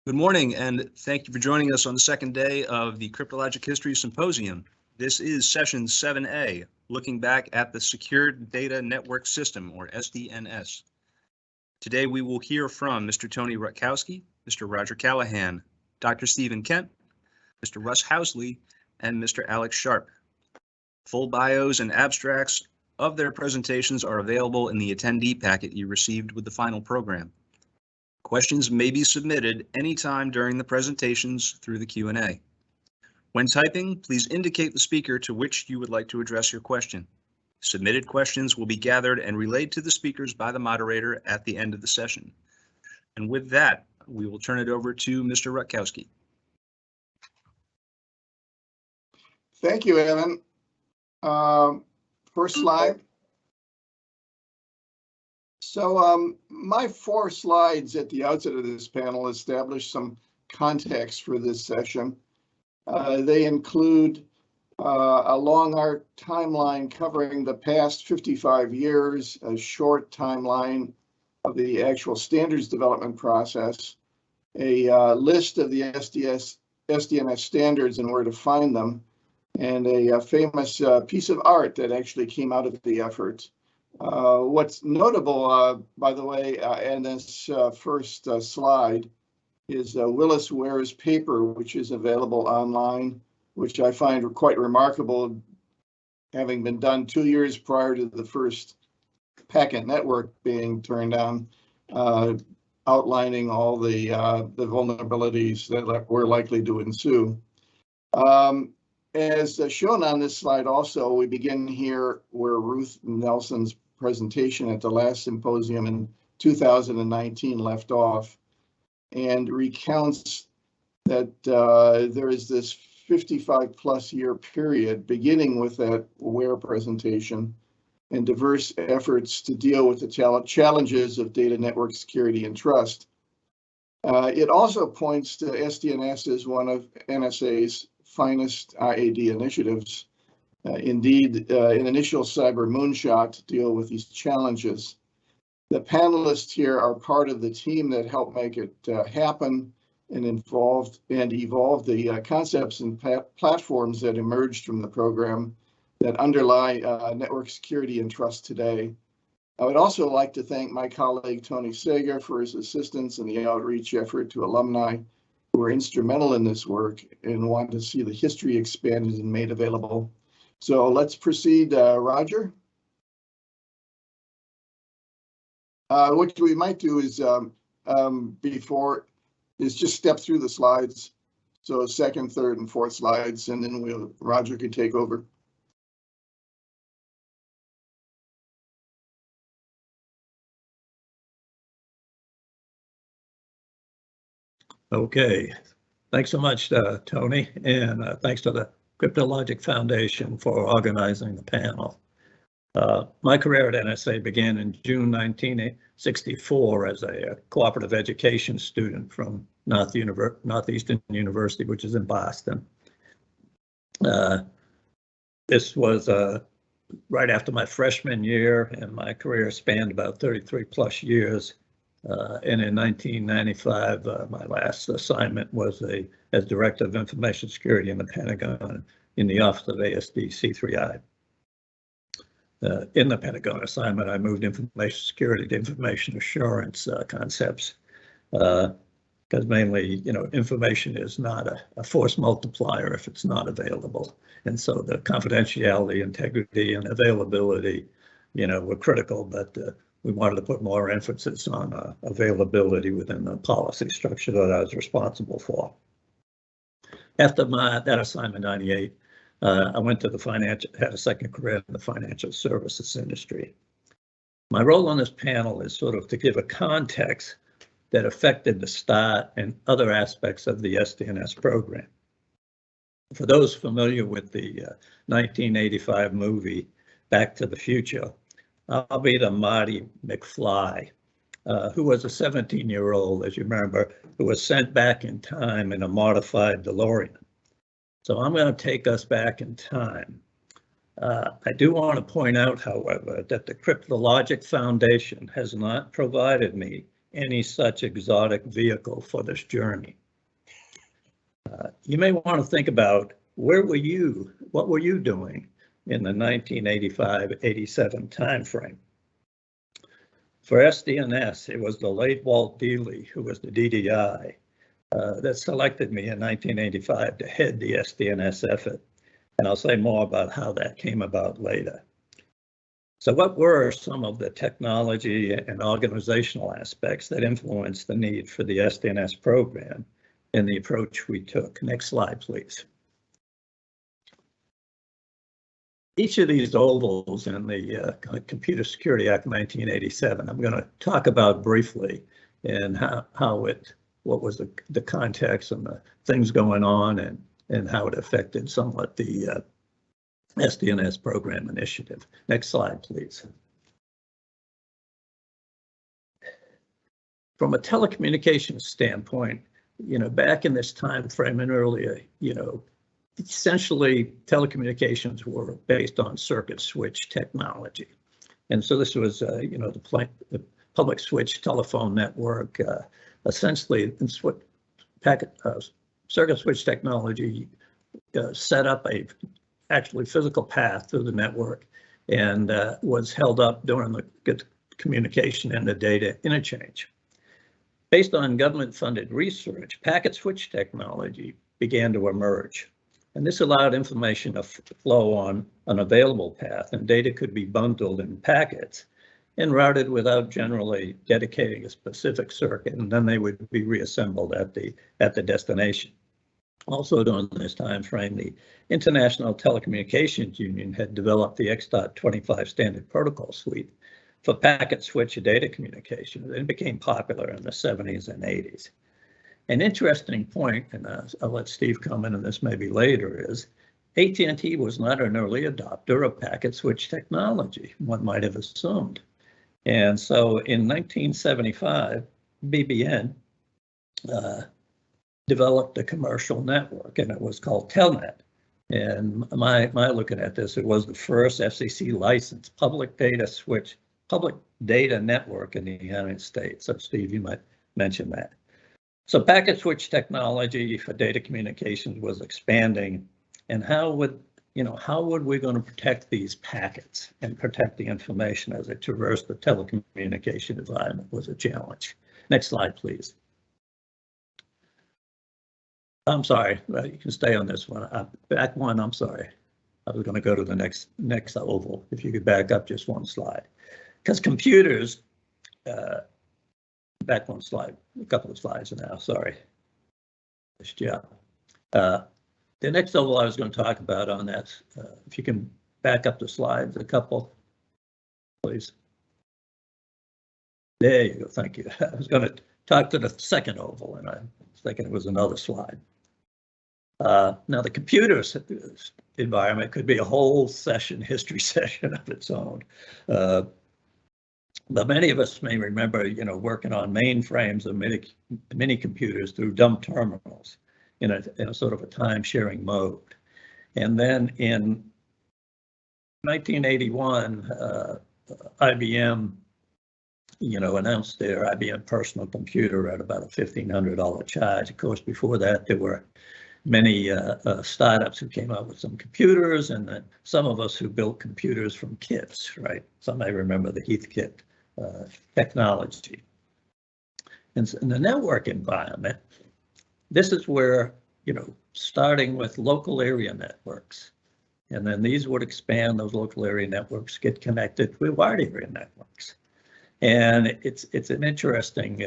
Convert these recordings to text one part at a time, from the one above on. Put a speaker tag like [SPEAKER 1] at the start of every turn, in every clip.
[SPEAKER 1] Good morning, and thank you for joining us on the second day of the Cryptologic History Symposium. This is session 7A, looking back at the Secured Data Network System, or SDNS. Today we will hear from Mr. Tony Rutkowski, Mr. Roger Callahan, Dr. Stephen Kent, Mr. Russ Housley, and Mr. Alex Sharpe. Full bios and abstracts of their presentations are available in the attendee packet you received with the final program. Questions may be submitted anytime during the presentations through the Q&A. When typing, please indicate the speaker to which you would like to address your question. Submitted questions will be gathered and relayed to the speakers by the moderator at the end of the session. And with that, we will turn it over to Mr. Rutkowski.
[SPEAKER 2] Thank you, Evan. First slide. So my 4 slides at the outset of this panel establish some context for this session. They include a long arc timeline covering the past 55 years, a short timeline of the actual standards development process, a list of the SDNS standards and where to find them, and a famous piece of art that actually came out of the effort. What's notable, by the way, in this first slide is Willis Ware's paper, which is available online, which I find quite remarkable, having been done 2 years prior to the first packet network being turned on, outlining all the vulnerabilities that were likely to ensue. As shown on this slide also, we begin here where Ruth Nelson's presentation at the last symposium in 2019 left off, and recounts that there is this 55 plus year period beginning with that Ware presentation and diverse efforts to deal with the challenges of data network security and trust. It also points to SDNS as one of NSA's finest IAD initiatives. Indeed, an initial cyber moonshot to deal with these challenges. The panelists here are part of the team that helped make it happen and evolved the concepts and platforms that emerged from the program that underlie network security and trust today. I would also like to thank my colleague Tony Sager for his assistance in the outreach effort to alumni who were instrumental in this work and want to see the history expanded and made available. So let's proceed, Roger. What we might do is just step through the slides. So second, third, and fourth slides, and then Roger can take over.
[SPEAKER 3] Okay, thanks so much, Tony, and thanks to the Cryptologic Foundation for organizing the panel. My career at NSA began in June 1964 as a cooperative education student from Northeastern University, which is in Boston. This was right after my freshman year, and my career spanned about 33 plus years. And in 1995, my last assignment was as Director of Information Security in the Pentagon in the Office of ASD C3I. In the Pentagon assignment, I moved information security to information assurance concepts, because mainly, information is not a force multiplier if it's not available. And so the confidentiality, integrity, and availability, were critical, but we wanted to put more emphasis on availability within the policy structure that I was responsible for. After that assignment in '98, I went to had a second career in the financial services industry. My role on this panel is sort of to give a context that affected the start and other aspects of the SDNS program. For those familiar with the 1985 movie Back to the Future, I'll be the Marty McFly, who was a 17-year-old, as you remember, who was sent back in time in a modified DeLorean. So I'm going to take us back in time. I do want to point out, however, that the Cryptologic Foundation has not provided me any such exotic vehicle for this journey. You may want to think about where were you, what were you doing in the 1985-87 timeframe? For SDNS, it was the late Walt Dealey, who was the DDI, that selected me in 1985 to head the SDNS effort. And I'll say more about how that came about later. So what were some of the technology and organizational aspects that influenced the need for the SDNS program and the approach we took? Next slide, please. Each of these ovals in the Computer Security Act of 1987, I'm going to talk about briefly and what was the context and the things going on and how it affected somewhat the SDNS program initiative. Next slide, please. From a telecommunications standpoint, back in this time frame and earlier, essentially telecommunications were based on circuit switch technology. And so this was, the public switch telephone network, essentially circuit switch technology set up a actually physical path through the network and was held up during the communication and the data interchange. Based on government-funded research, packet switch technology began to emerge, and this allowed information to flow on an available path, and data could be bundled in packets and routed without generally dedicating a specific circuit, and then they would be reassembled at the destination. Also during this time frame, the International Telecommunications Union had developed the X.25 standard protocol suite for packet switch data communication. It became popular in the 70s and 80s. An interesting point, and I'll let Steve comment on this maybe later, is AT&T was not an early adopter of packet switch technology, one might have assumed. And so in 1975, BBN developed a commercial network, and it was called Telnet. And my looking at this, it was the first FCC licensed public data network in the United States. So Steve, you might mention that. So packet switch technology for data communications was expanding, and how would we going to protect these packets and protect the information as it traversed the telecommunication environment was a challenge. Next slide, please. I'm sorry, you can stay on this one. Back one, I'm sorry. I was going to go to the next oval. If you could back up just one slide. Because computers, back one slide, a couple of slides now, sorry. Yeah. The next oval I was going to talk about on that, if you can back up the slides a couple, please. There you go, thank you. I was going to talk to the second oval, and I was thinking it was another slide. Now the computer environment could be a whole history session of its own. But many of us may remember, working on mainframes of mini computers through dumb terminals in a sort of a time-sharing mode. And then in 1981, IBM, announced their IBM personal computer at about a $1,500 charge. Of course, before that, there were many startups who came out with some computers, and then some of us who built computers from kits, right? Some may remember the Heathkit technology. And in the network environment, this is where, starting with local area networks, and then these would expand, those local area networks get connected with wide area networks. And it's an interesting,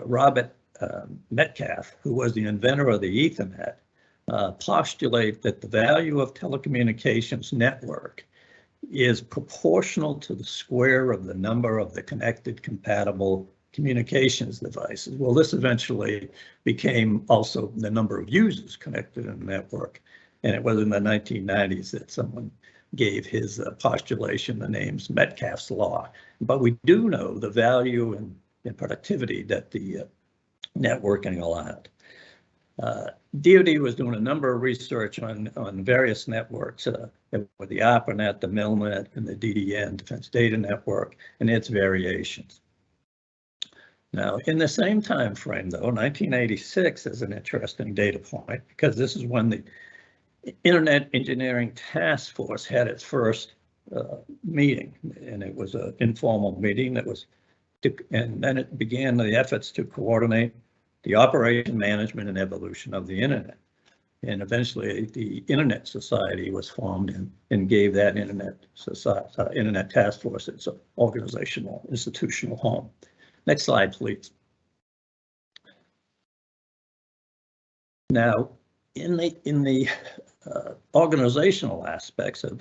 [SPEAKER 3] Robert Metcalfe, who was the inventor of the Ethernet, postulate that the value of telecommunications network is proportional to the square of the number of the connected compatible communications devices. Well, this eventually became also the number of users connected in the network. And it was in the 1990s that someone gave his postulation the names Metcalfe's law. But we do know the value and productivity that the networking allowed. DoD was doing a number of research on various networks, with the ARPANET, the MILNET, and the DDN, Defense Data Network, and its variations. Now, in the same time frame, though, 1986 is an interesting data point because this is when the Internet Engineering Task Force had its first meeting, and it was an informal meeting that was, and then it began the efforts to coordinate the operation, management, and evolution of the Internet. And eventually, the Internet Society was formed and gave that Internet Task Force its organizational, institutional home. Next slide, please. Now, in the organizational aspects of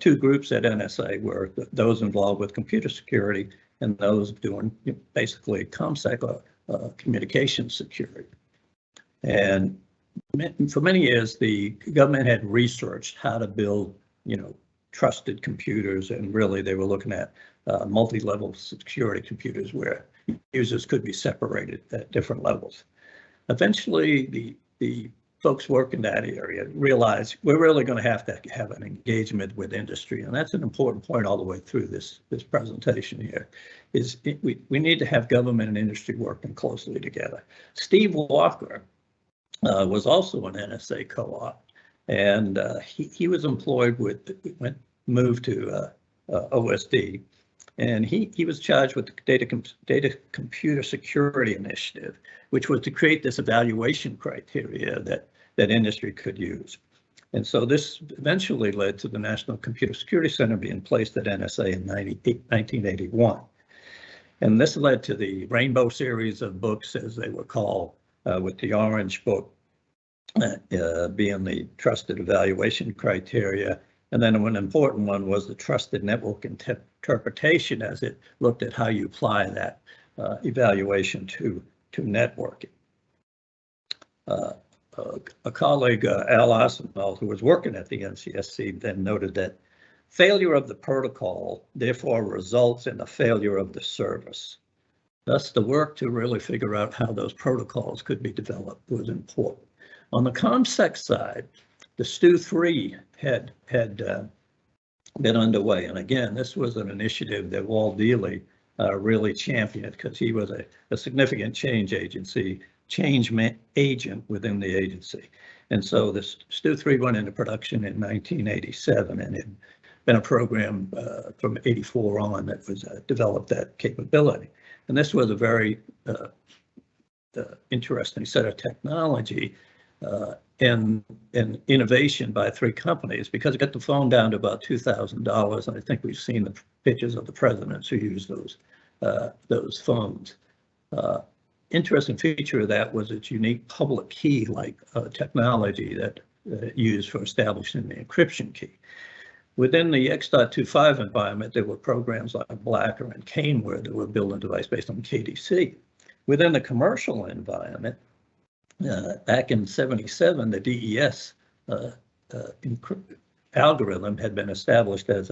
[SPEAKER 3] two groups at NSA were those involved with computer security and those doing basically ComSec or communication security. And for many years, the government had researched how to build, trusted computers, and really they were looking at multi-level security computers where users could be separated at different levels. Eventually, the folks working that area realized we're really going to have an engagement with industry, and that's an important point all the way through this presentation here. We need to have government and industry working closely together. Steve Walker was also an NSA co-op, and he was employed moved to OSD, and he was charged with the data computer security initiative, which was to create this evaluation criteria that industry could use. And so this eventually led to the National Computer Security Center being placed at NSA in 1981. And this led to the Rainbow series of books, as they were called, with the orange book being the trusted evaluation criteria. And then an important one was the trusted network interpretation, as it looked at how you apply that evaluation to networking. A colleague, Al Arsenal, who was working at the NCSC, then noted that failure of the protocol therefore results in the failure of the service. Thus, the work to really figure out how those protocols could be developed was important. On the ComSec side, the STU3 had been underway. And again, this was an initiative that Walt Dealey really championed because he was a significant change agent within the agency. And so the STU3 went into production in 1987, and it had been a program from 84 on that was developed that capability. And this was a very interesting set of technology and innovation by three companies, because it got the phone down to about $2,000. And I think we've seen the pictures of the presidents who used those phones. Interesting feature of that was its unique public key-like technology that used for establishing the encryption key. Within the X.25 environment, there were programs like Blacker and Caneware that were building a device based on KDC. Within the commercial environment, back in '77, the DES algorithm had been established as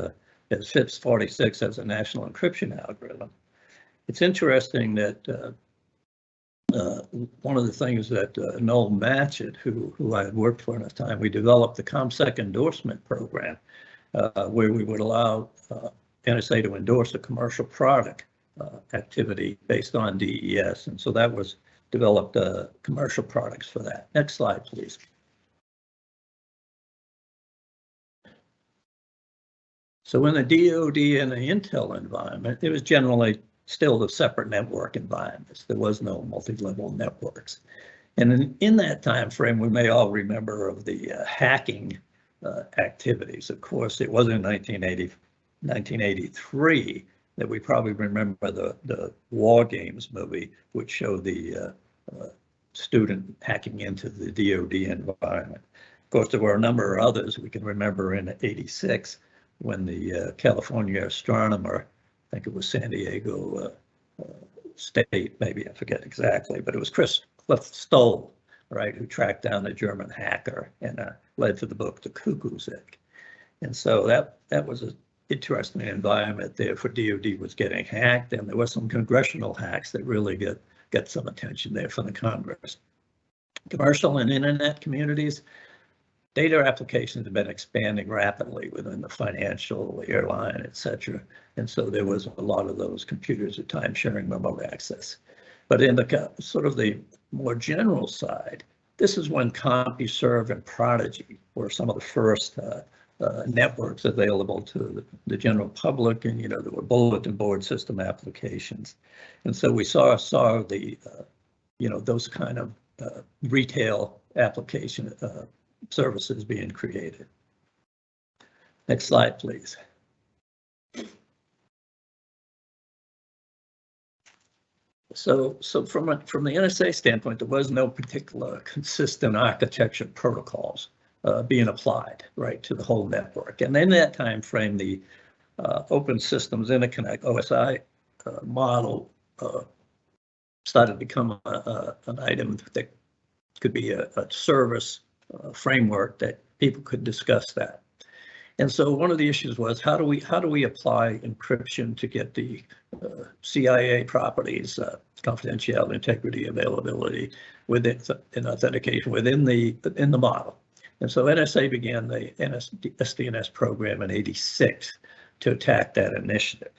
[SPEAKER 3] FIPS 46 as a national encryption algorithm. It's interesting that one of the things that Noel Matchett, who I had worked for at the time, we developed the ComSec endorsement program, where we would allow NSA to endorse a commercial product activity based on DES. And so that was developed commercial products for that. Next slide, please. So in the DoD and the Intel environment, it was generally still the separate network environments. There was no multi-level networks. And in that time frame, we may all remember of the hacking activities. Of course, it was in 1983 that we probably remember the War Games movie, which showed the student hacking into the DoD environment. Of course, there were a number of others we can remember in '86 when the California astronomer, I think it was San Diego State, maybe I forget exactly, but it was Cliff Stoll, right, who tracked down the German hacker and led to the book The Cuckoo's Egg. And so that was an interesting environment there for DoD was getting hacked, and there were some congressional hacks that really got some attention there from the Congress. Commercial and internet communities, data applications have been expanding rapidly within the financial, airline, et cetera. And so there was a lot of those computers with time sharing remote access. But in the sort of the more general side, this is when CompuServe and Prodigy were some of the first networks available to the general public, and there were bulletin board system applications, and so we saw the those kind of retail application services being created. Next slide, please. So from the NSA standpoint, there was no particular consistent architecture protocols being applied right to the whole network. And in that time frame, the Open Systems Interconnect OSI model started to become an item that could be a service framework that people could discuss that. And so one of the issues was how do we apply encryption to get the CIA properties, confidentiality, integrity, availability, within and authentication within the model. And so NSA began the SDNS program in '86 to attack that initiative.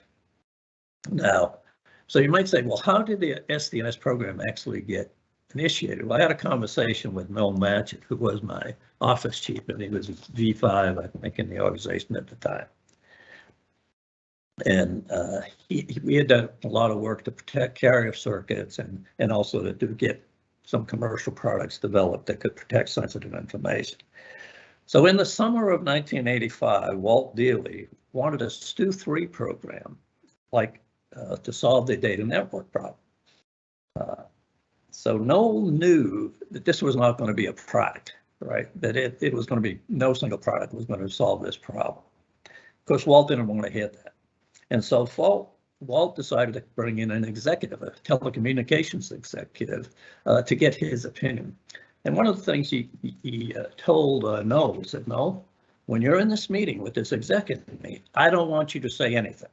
[SPEAKER 3] Now, so you might say, well, how did the SDNS program actually get initiated? Well, I had a conversation with Noel Matchett, who was my office chief, and he was V5, I think, in the organization at the time. And we had done a lot of work to protect carrier circuits and also to get some commercial products developed that could protect sensitive information. So in the summer of 1985, Walt Dealey wanted a STU 3 program, like to solve the data network problem. So Noel knew that this was not going to be a product, right? That it was going to be, no single product was going to solve this problem. Of course, Walt didn't want to hear that. And so Walt decided to bring in an executive, a telecommunications executive, to get his opinion. And one of the things he told Noel, he said, "Noel, when you're in this meeting with this executive, I don't want you to say anything."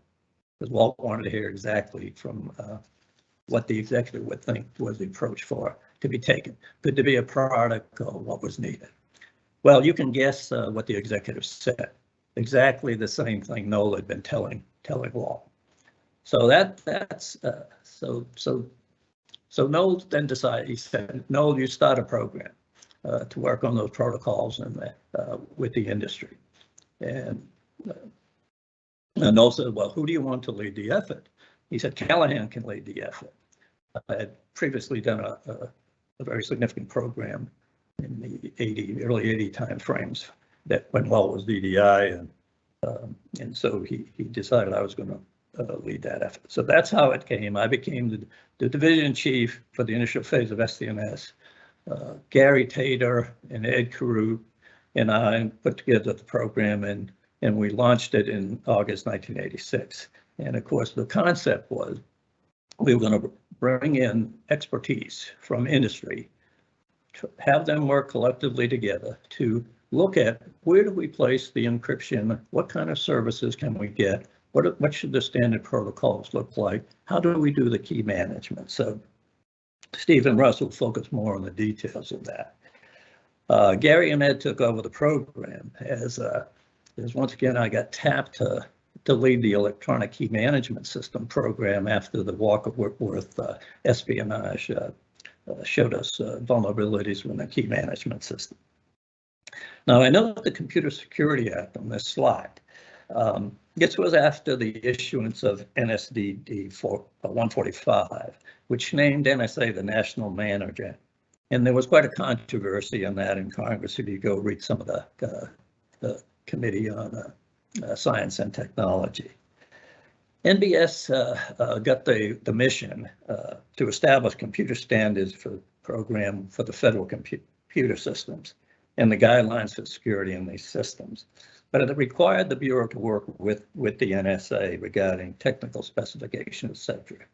[SPEAKER 3] Because Walt wanted to hear exactly from what the executive would think was the approach to be taken. Could there be a product or what was needed? Well, you can guess what the executive said. Exactly the same thing Noel had been telling Walt. So so Noel then decided, he said, "Noel, you start a program to work on those protocols and with the industry." And Noel said, "Well, who do you want to lead the effort?" He said, "Callahan can lead the effort." I had previously done a very significant program in the early 80 timeframes that when Walt was VDI, and so he decided I was going to lead that effort. So that's how it came. I became the division chief for the initial phase of SDNS. Gary Tater and Ed Carew and I put together the program, and we launched it in August 1986. And of course, the concept was we were going to bring in expertise from industry, to have them work collectively together to look at where do we place the encryption, what kind of services can we get, what should the standard protocols look like, how do we do the key management. So Steve and Russ will focus more on the details of that. Gary and Ed took over the program as once again I got tapped to lead the electronic key management system program after the Walker Whitworth espionage showed us vulnerabilities in the key management system. Now, I know the Computer Security Act on this slide. This was after the issuance of NSDD 145, which named NSA the national manager. And there was quite a controversy on that in Congress if you go read some of the Committee on Science and Technology. NBS got the mission to establish computer standards for the program for the federal computer systems and the guidelines for security in these systems. But it required the Bureau to work with the NSA regarding technical specifications, etc.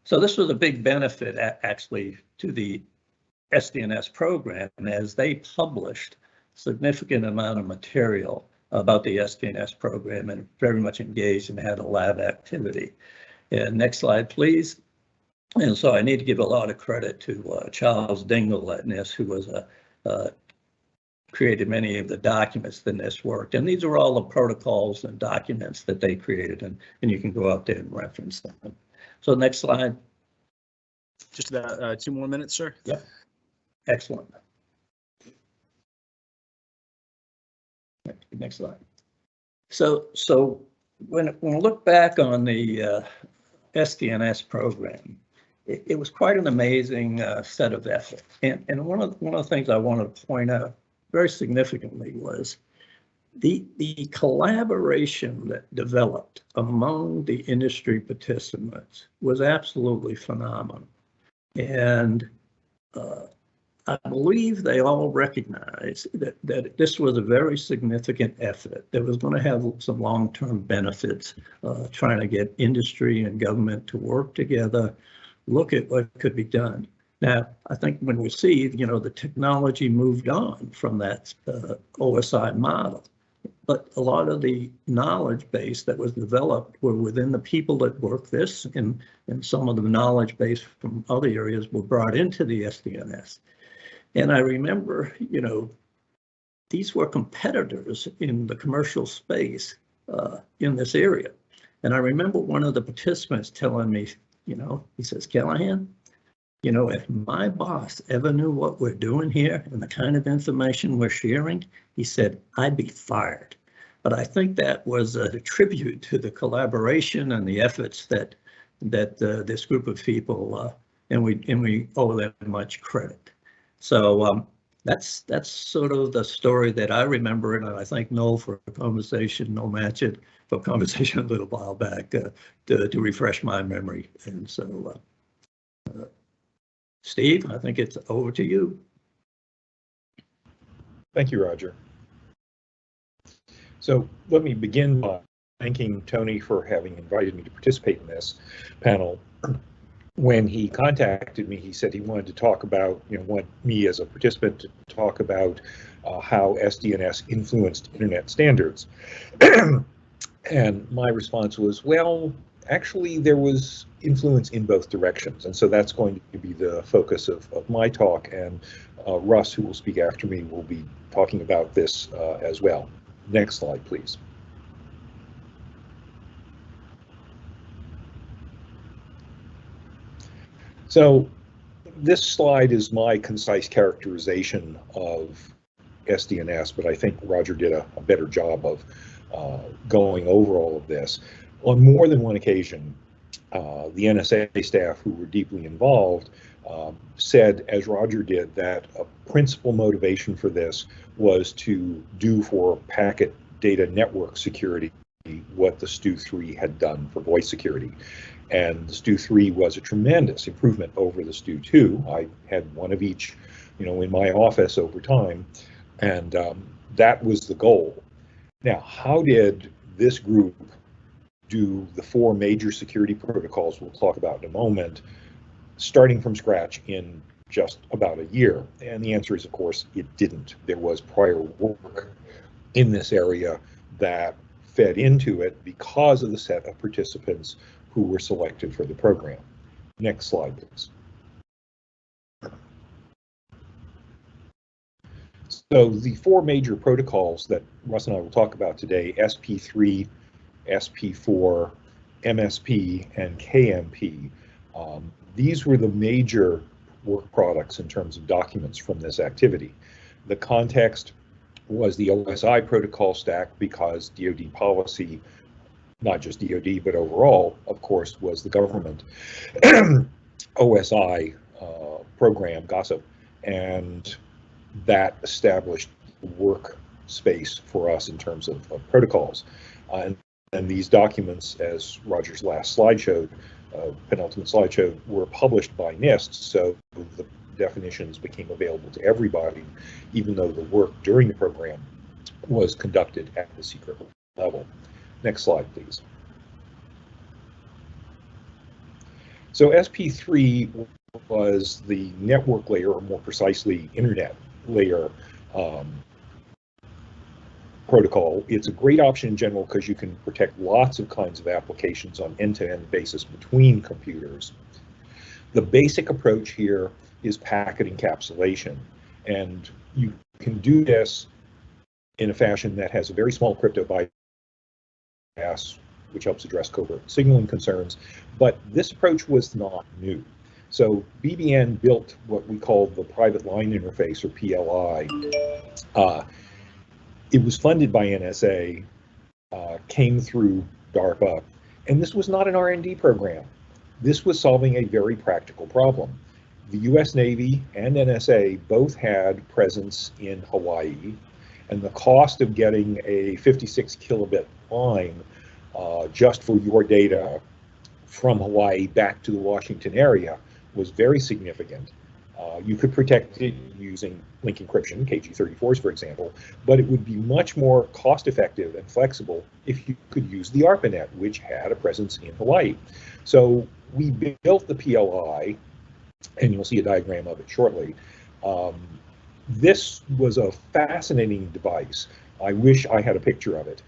[SPEAKER 3] So this was a big benefit actually to the SDNS program, as they published significant amount of material about the SDNS program and very much engaged and had a lab activity. And next slide, please. And so I need to give a lot of credit to Charles Dingle at NIST, who was created many of the documents that NIST worked. And these are all the protocols and documents that they created, and you can go out there and reference them. So next slide.
[SPEAKER 1] Just about 2 more minutes, sir.
[SPEAKER 3] Yep. Excellent. Next slide. So when I look back on the SDNS program, it was quite an amazing set of effort. And one of the things I want to point out very significantly was the collaboration that developed among the industry participants was absolutely phenomenal. And I believe they all recognized that this was a very significant effort that was going to have some long-term benefits, trying to get industry and government to work together, look at what could be done. Now, I think when we see, the technology moved on from that OSI model, but a lot of the knowledge base that was developed were within the people that work this, and some of the knowledge base from other areas were brought into the SDNS. And I remember, these were competitors in the commercial space in this area. And I remember one of the participants telling me, he says, Callahan, if my boss ever knew what we're doing here and the kind of information we're sharing, he said, I'd be fired. But I think that was a tribute to the collaboration and the efforts that this group of people, and we owe them much credit. So that's sort of the story that I remember, and I thank Noel for a conversation, Noel Matchett, for a conversation a little while back to refresh my memory. And so, Steve, I think it's over to you.
[SPEAKER 4] Thank you, Roger. So let me begin by thanking Tony for having invited me to participate in this panel. When he contacted me, he said he wanted to talk about, want me as a participant to talk about how SDNS influenced internet standards. And my response was, well, actually there was influence in both directions. And so that's going to be the focus of my talk. And Russ, who will speak after me, will be talking about this as well. Next slide, please. So this slide is my concise characterization of SDNS, but I think Roger did a better job of going over all of this. On more than one occasion, the NSA staff who were deeply involved said, as Roger did, that a principal motivation for this was to do for packet data network security what the STU-3 had done for voice security. And the STU-3 was a tremendous improvement over the STU-2. I had one of each, in my office over time, and that was the goal. Now, how did this group do the 4 major security protocols we'll talk about in a moment, starting from scratch in just about a year? And the answer is, of course, it didn't. There was prior work in this area that fed into it because of the set of participants who were selected for the program. Next slide, please. So the 4 major protocols that Russ and I will talk about today, SP3, SP4, MSP, and KMP, these were the major work products in terms of documents from this activity. The context was the OSI protocol stack because DoD policy, not just DoD, but overall, of course, was the government OSI program, GOSSIP, and that established work space for us in terms of protocols. And these documents, as Roger's last slide showed, penultimate slide showed, were published by NIST, so the definitions became available to everybody, even though the work during the program was conducted at the secret level. Next slide, please. So SP3 was the network layer, or more precisely, internet layer protocol. It's a great option in general because you can protect lots of kinds of applications on end-to-end basis between computers. The basic approach here is packet encapsulation, and you can do this in a fashion that has a very small crypto bypass, which helps address covert signaling concerns. But this approach was not new. So BBN built what we call the private line interface, or PLI. It was funded by NSA, came through DARPA, and this was not an R&D program. This was solving a very practical problem. The US Navy and NSA both had presence in Hawaii, and the cost of getting a 56 kilobit line just for your data from Hawaii back to the Washington area was very significant. You could protect it using link encryption, KG34s, for example, but it would be much more cost-effective and flexible if you could use the ARPANET, which had a presence in Hawaii. So we built the PLI, and you'll see a diagram of it shortly. This was a fascinating device. I wish I had a picture of it.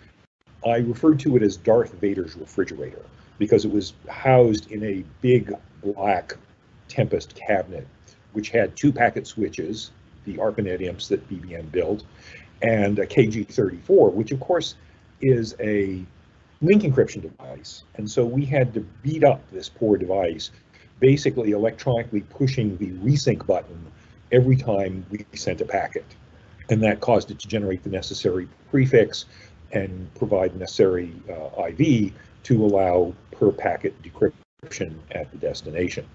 [SPEAKER 4] I referred to it as Darth Vader's refrigerator because it was housed in a big black Tempest cabinet, which had 2 packet switches, the ARPANET imps that BBN built, and a KG34, which of course is a link encryption device. And so we had to beat up this poor device, basically electronically pushing the resync button every time we sent a packet. And that caused it to generate the necessary prefix and provide necessary IV to allow per packet decryption at the destination.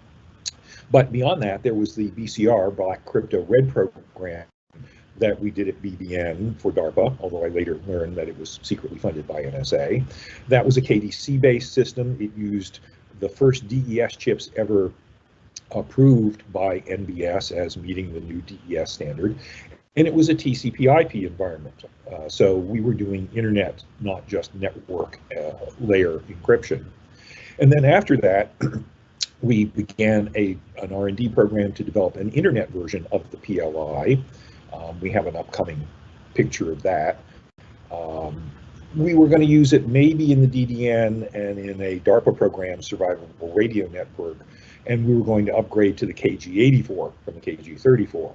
[SPEAKER 4] But beyond that, there was the BCR, Black Crypto Red program, that we did at BBN for DARPA, although I later learned that it was secretly funded by NSA. That was a KDC-based system. It used the first DES chips ever approved by NBS as meeting the new DES standard. And it was a TCP/IP environment. So we were doing internet, not just network layer encryption. And then after that, we began an R&D program to develop an internet version of the PLI. We have an upcoming picture of that. We were going to use it maybe in the DDN and in a DARPA program, Survivable Radio Network, and we were going to upgrade to the KG84 from the KG34.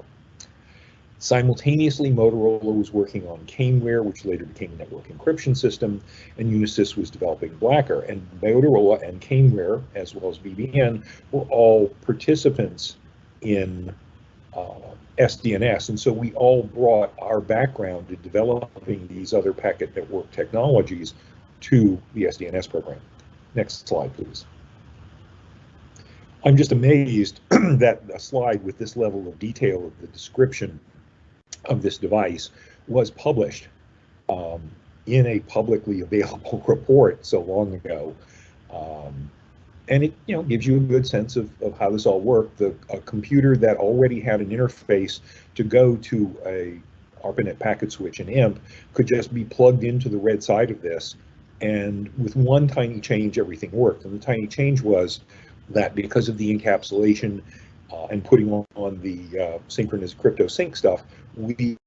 [SPEAKER 4] Simultaneously, Motorola was working on Caneware, which later became a network encryption system, and Unisys was developing Blacker. And Motorola and Caneware, as well as BBN, were all participants in SDNS, and so we all brought our background to developing these other packet network technologies to the SDNS program. Next slide, please. I'm just amazed that a slide with this level of detail of the description of this device was published in a publicly available report so long ago. And it gives you a good sense of how this all worked. A computer that already had an interface to go to a ARPANET packet switch and IMP could just be plugged into the red side of this, and with one tiny change, everything worked. And the tiny change was that because of the encapsulation and putting on the synchronous crypto sync stuff, we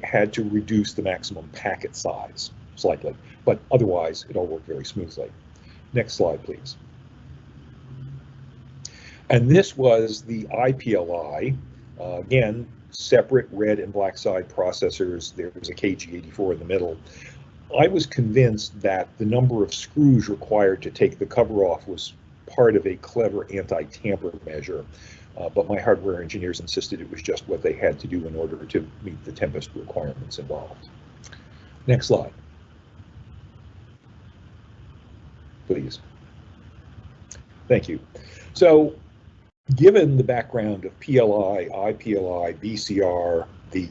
[SPEAKER 4] had to reduce the maximum packet size slightly, but otherwise it all worked very smoothly. Next slide, please. And this was the IPLI, again, separate red and black side processors. There was a KG84 in the middle. I was convinced that the number of screws required to take the cover off was part of a clever anti-tamper measure, but my hardware engineers insisted it was just what they had to do in order to meet the Tempest requirements involved. Next slide, please. Thank you. So, given the background of PLI, IPLI, BCR, the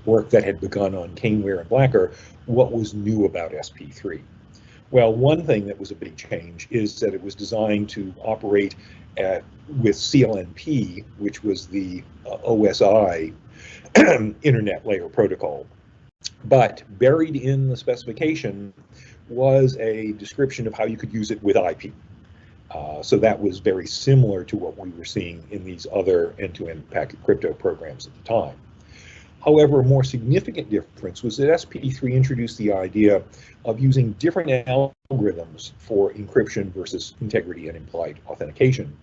[SPEAKER 4] work that had begun on Caneware and Blacker, what was new about SP3? Well, one thing that was a big change is that it was designed to operate with CLNP, which was the OSI internet layer protocol. But buried in the specification was a description of how you could use it with IP. So that was very similar to what we were seeing in these other end-to-end packet crypto programs at the time. However, a more significant difference was that SP3 introduced the idea of using different algorithms for encryption versus integrity and implied authentication.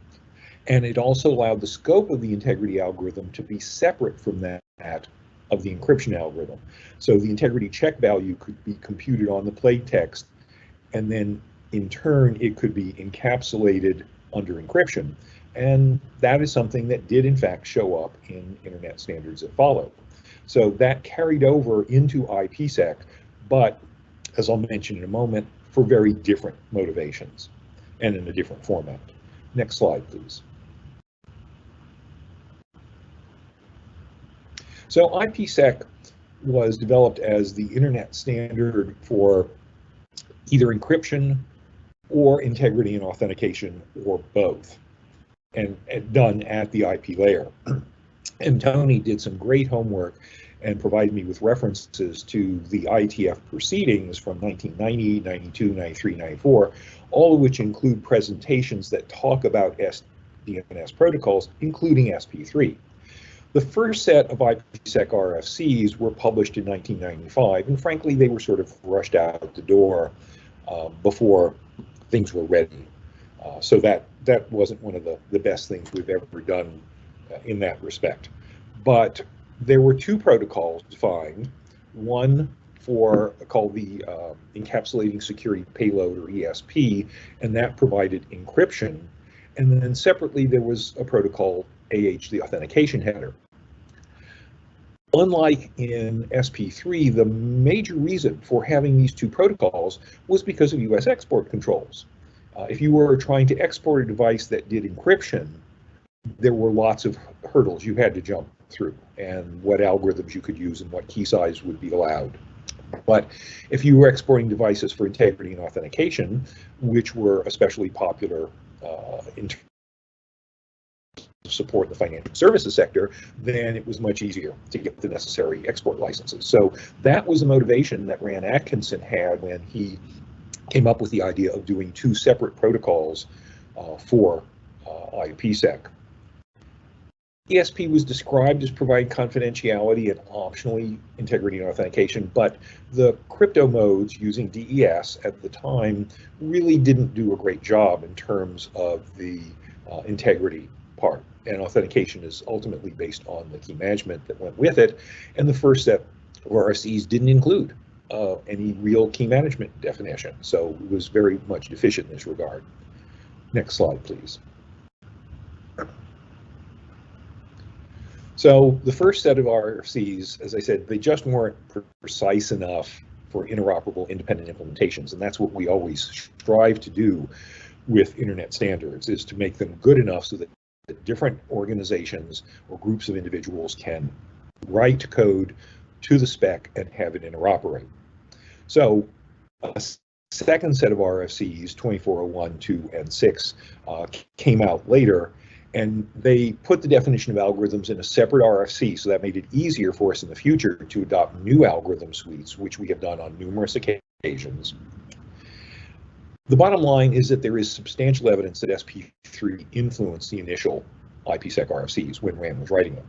[SPEAKER 4] And it also allowed the scope of the integrity algorithm to be separate from that of the encryption algorithm. So the integrity check value could be computed on the plain text, and then in turn, it could be encapsulated under encryption. And that is something that did in fact show up in internet standards that followed. So that carried over into IPsec, but as I'll mention in a moment, for very different motivations and in a different format. Next slide, please. So IPsec was developed as the internet standard for either encryption or integrity and authentication, or both, and done at the IP layer. And Tony did some great homework and provided me with references to the IETF proceedings from 1990, 92, 93, 94, all of which include presentations that talk about SDNS protocols, including SP3. The first set of IPsec RFCs were published in 1995, and frankly, they were sort of rushed out the door before things were ready. So that wasn't one of the best things we've ever done in that respect. But there were two protocols defined, one for called the encapsulating security payload, or ESP, and that provided encryption. And then separately, there was a protocol, the authentication header. Unlike in SP3, the major reason for having these two protocols was because of US export controls. If you were trying to export a device that did encryption, there were lots of hurdles you had to jump through, and what algorithms you could use and what key size would be allowed. But if you were exporting devices for integrity and authentication, which were especially popular in terms of support the financial services sector, then it was much easier to get the necessary export licenses. So that was the motivation that Rand Atkinson had when he came up with the idea of doing two separate protocols for IPsec. ESP was described as providing confidentiality and optionally integrity and authentication, but the crypto modes using DES at the time really didn't do a great job in terms of the integrity part. And authentication is ultimately based on the key management that went with it. And the first set of RFCs didn't include any real key management definition. So it was very much deficient in this regard. Next slide, please. So the first set of RFCs, as I said, they just weren't precise enough for interoperable independent implementations. And that's what we always strive to do with internet standards, is to make them good enough so that different organizations or groups of individuals can write code to the spec and have it interoperate. So a second set of RFCs, 2401, 2, and 6, came out later, and they put the definition of algorithms in a separate RFC, so that made it easier for us in the future to adopt new algorithm suites, which we have done on numerous occasions. The bottom line is that there is substantial evidence that SP3 influenced the initial IPsec RFCs when Rand was writing them.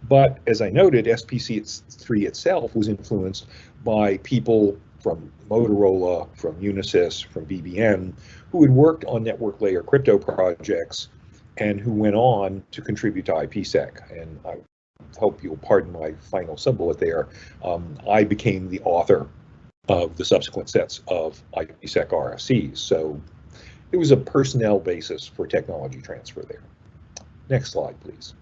[SPEAKER 4] But as I noted, SP3 itself was influenced by people from Motorola, from Unisys, from BBN, who had worked on network layer crypto projects and who went on to contribute to IPsec. And I hope you'll pardon my final sub-bullet there. I became the author of the subsequent sets of IPsec RFCs. So it was a personnel basis for technology transfer there. Next slide, please.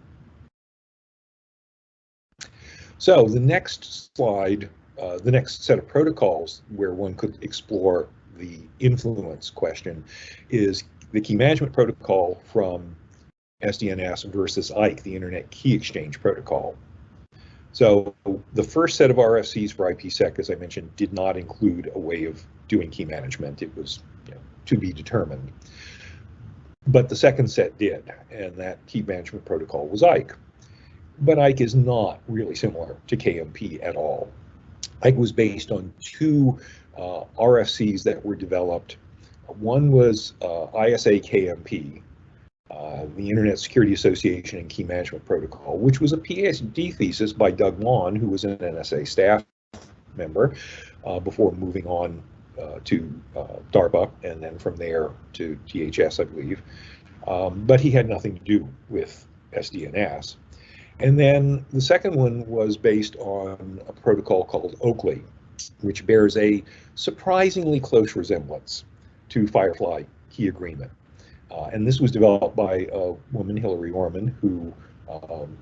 [SPEAKER 4] So the next slide, the next set of protocols where one could explore the influence question is the key management protocol from SDNS versus IKE, the Internet Key Exchange Protocol. So the first set of RFCs for IPsec, as I mentioned, did not include a way of doing key management. It was to be determined. But the second set did, and that key management protocol was IKE. But IKE is not really similar to KMP at all. IKE was based on two RFCs that were developed. One was ISA KMP, the Internet Security Association and Key Management Protocol, which was a PhD thesis by Doug Wan, who was an NSA staff member, before moving on to DARPA, and then from there to THS, I believe. But he had nothing to do with SDNS. And then the second one was based on a protocol called Oakley, which bears a surprisingly close resemblance to Firefly Key Agreement. And this was developed by a woman, Hillary Orman, who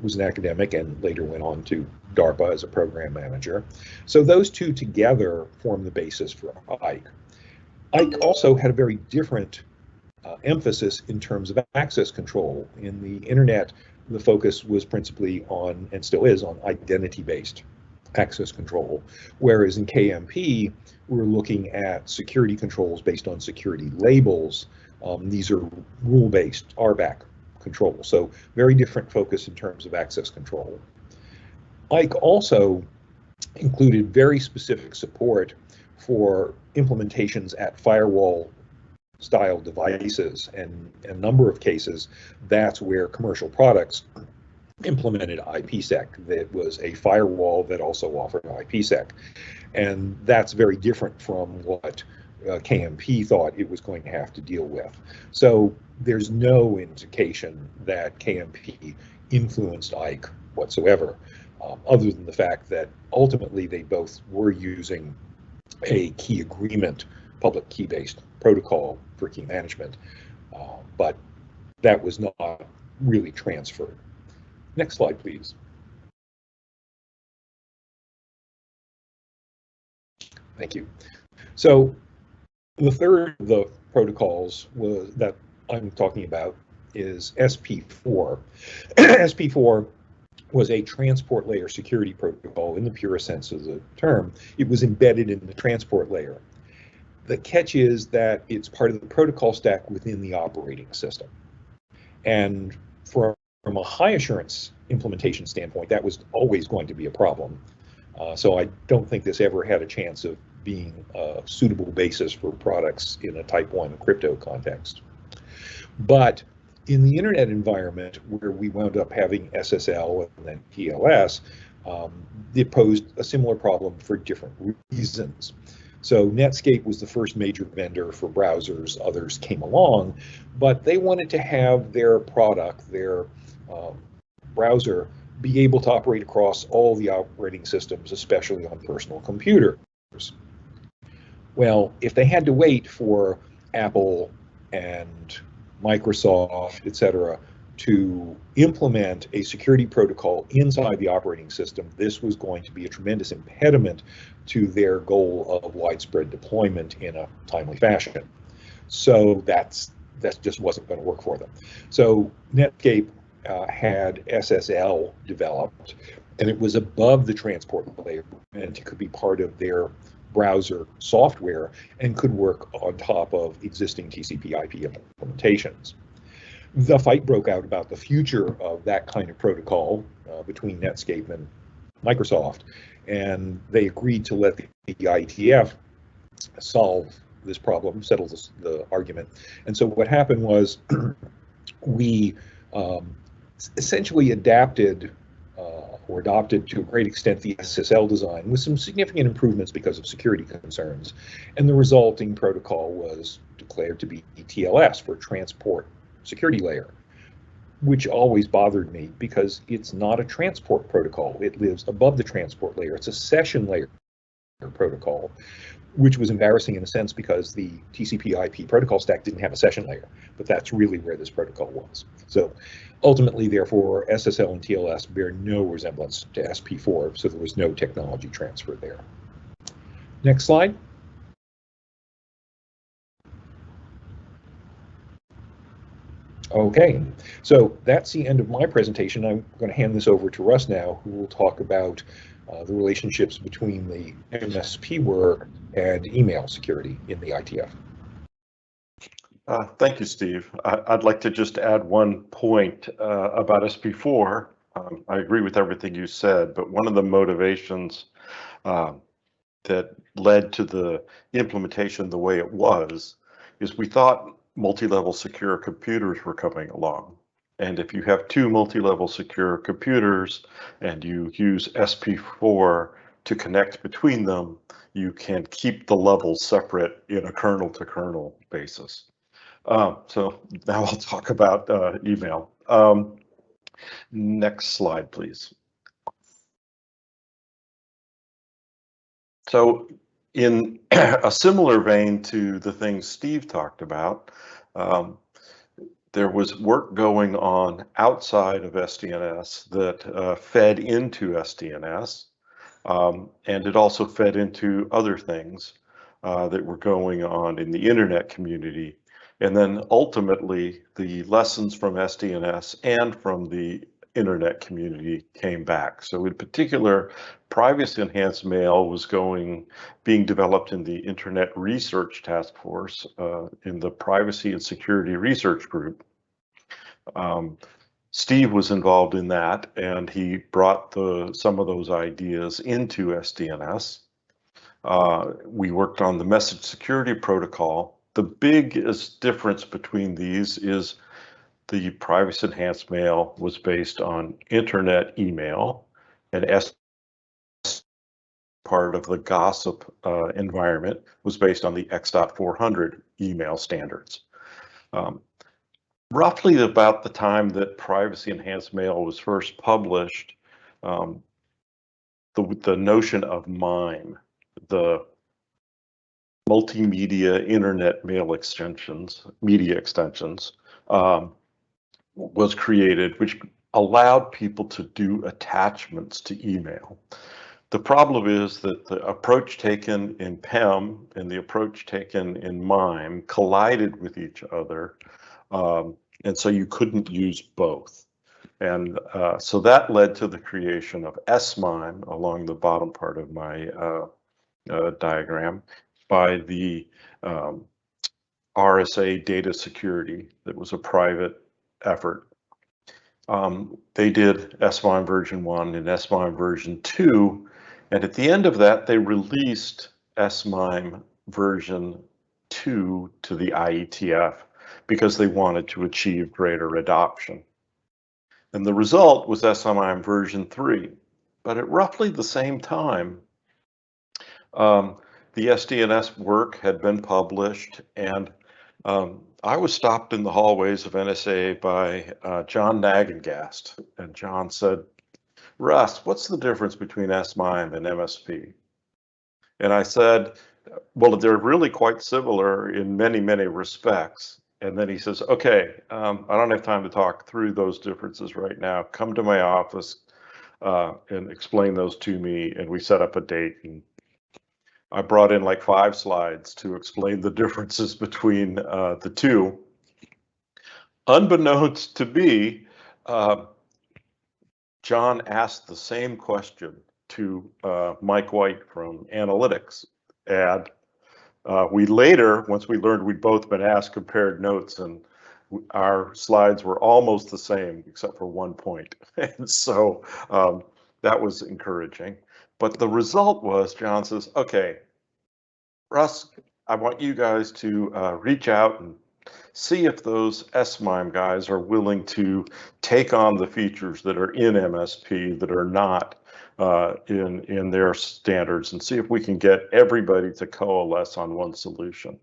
[SPEAKER 4] was an academic and later went on to DARPA as a program manager. So those two together form the basis for Ike. Ike also had a very different emphasis in terms of access control. In the internet, the focus was principally on, and still is, on identity-based access control, whereas in KMP, we're looking at security controls based on security labels. These are rule-based RBAC control, so very different focus in terms of access control. Ike also included very specific support for implementations at firewall style devices, and in a number of cases, that's where commercial products implemented IPsec. That was a firewall that also offered IPsec. And that's very different from what KMP thought it was going to have to deal with. So there's no indication that KMP influenced Ike whatsoever, other than the fact that ultimately they both were using a key agreement, public key-based protocol for key management, but that was not really transferred. Next slide, please. Thank you. So the third of the protocols that I'm talking about is SP4. SP4 was a transport layer security protocol in the purest sense of the term. It was embedded in the transport layer. The catch is that it's part of the protocol stack within the operating system. And from a high assurance implementation standpoint, that was always going to be a problem. So I don't think this ever had a chance of being a suitable basis for products in a type 1 crypto context. But in the internet environment, where we wound up having SSL and then TLS, it posed a similar problem for different reasons. So Netscape was the first major vendor for browsers. Others came along, but they wanted to have their product, their browser, be able to operate across all the operating systems, especially on personal computers. Well, if they had to wait for Apple and Microsoft, et cetera, to implement a security protocol inside the operating system, this was going to be a tremendous impediment to their goal of widespread deployment in a timely fashion. So that just wasn't going to work for them. So Netscape had SSL developed, and it was above the transport layer, and it could be part of their browser software and could work on top of existing TCP/IP implementations. The fight broke out about the future of that kind of protocol between Netscape and Microsoft, and they agreed to let the IETF solve this problem, settle the argument. And so what happened was we essentially adapted or adopted to a great extent the SSL design with some significant improvements because of security concerns. And the resulting protocol was declared to be TLS, for transport security layer, which always bothered me because it's not a transport protocol. It lives above the transport layer. It's a session layer protocol, which was embarrassing in a sense because the TCP/IP protocol stack didn't have a session layer, but that's really where this protocol was. So ultimately, therefore, SSL and TLS bear no resemblance to SP4, so there was no technology transfer there. Next slide. Okay, so that's the end of my presentation. I'm going to hand this over to Russ now, who will talk about the relationships between the MSP work and email security in the ITF.
[SPEAKER 5] Thank you, Steve. I'd like to just add one point about SP4. I agree with everything you said, but one of the motivations that led to the implementation the way it was is we thought multi-level secure computers were coming along. And if you have two multi-level secure computers and you use SP4 to connect between them, you can keep the levels separate in a kernel to kernel basis. So now I'll talk about email. Next slide, please. So in a similar vein to the things Steve talked about, there was work going on outside of SDNS that fed into SDNS, and it also fed into other things that were going on in the internet community. And then ultimately, the lessons from SDNS and from the internet community came back. So in particular, privacy enhanced mail was being developed in the Internet Research Task Force in the Privacy and Security Research Group. Steve was involved in that, and he brought some of those ideas into SDNS. We worked on the message security protocol. The biggest difference between these is the privacy enhanced mail was based on internet email, and S part of the gossip environment was based on the X.400 email standards. Roughly about the time that privacy enhanced mail was first published, the notion of MIME, the multimedia internet mail extensions, media extensions, was created, which allowed people to do attachments to email. The problem is that the approach taken in PEM and the approach taken in MIME collided with each other, and so you couldn't use both. And so that led to the creation of SMIME along the bottom part of my diagram by the RSA Data Security. That was a private effort. They did SMIME version 1 and SMIME version 2, and at the end of that, they released SMIME version 2 to the IETF because they wanted to achieve greater adoption. And the result was SMIME version 3. But at roughly the same time, the SDNS work had been published, and I was stopped in the hallways of NSA by John Nagengast, and John said, "Russ, what's the difference between SMIME and MSP?" And I said, "Well, they're really quite similar in many, many respects." And then he says, "Okay, I don't have time to talk through those differences right now. Come to my office and explain those to me." And we set up a date, and I brought in like 5 slides to explain the differences between the two. Unbeknownst to me, John asked the same question to Mike White from Analytics. And we later, once we learned we'd both been asked, compared notes, and our slides were almost the same except for one point. And so that was encouraging. But the result was John says, "Okay, Russ, I want you guys to reach out and see if those SMIME guys are willing to take on the features that are in MSP that are not in their standards, and see if we can get everybody to coalesce on one solution."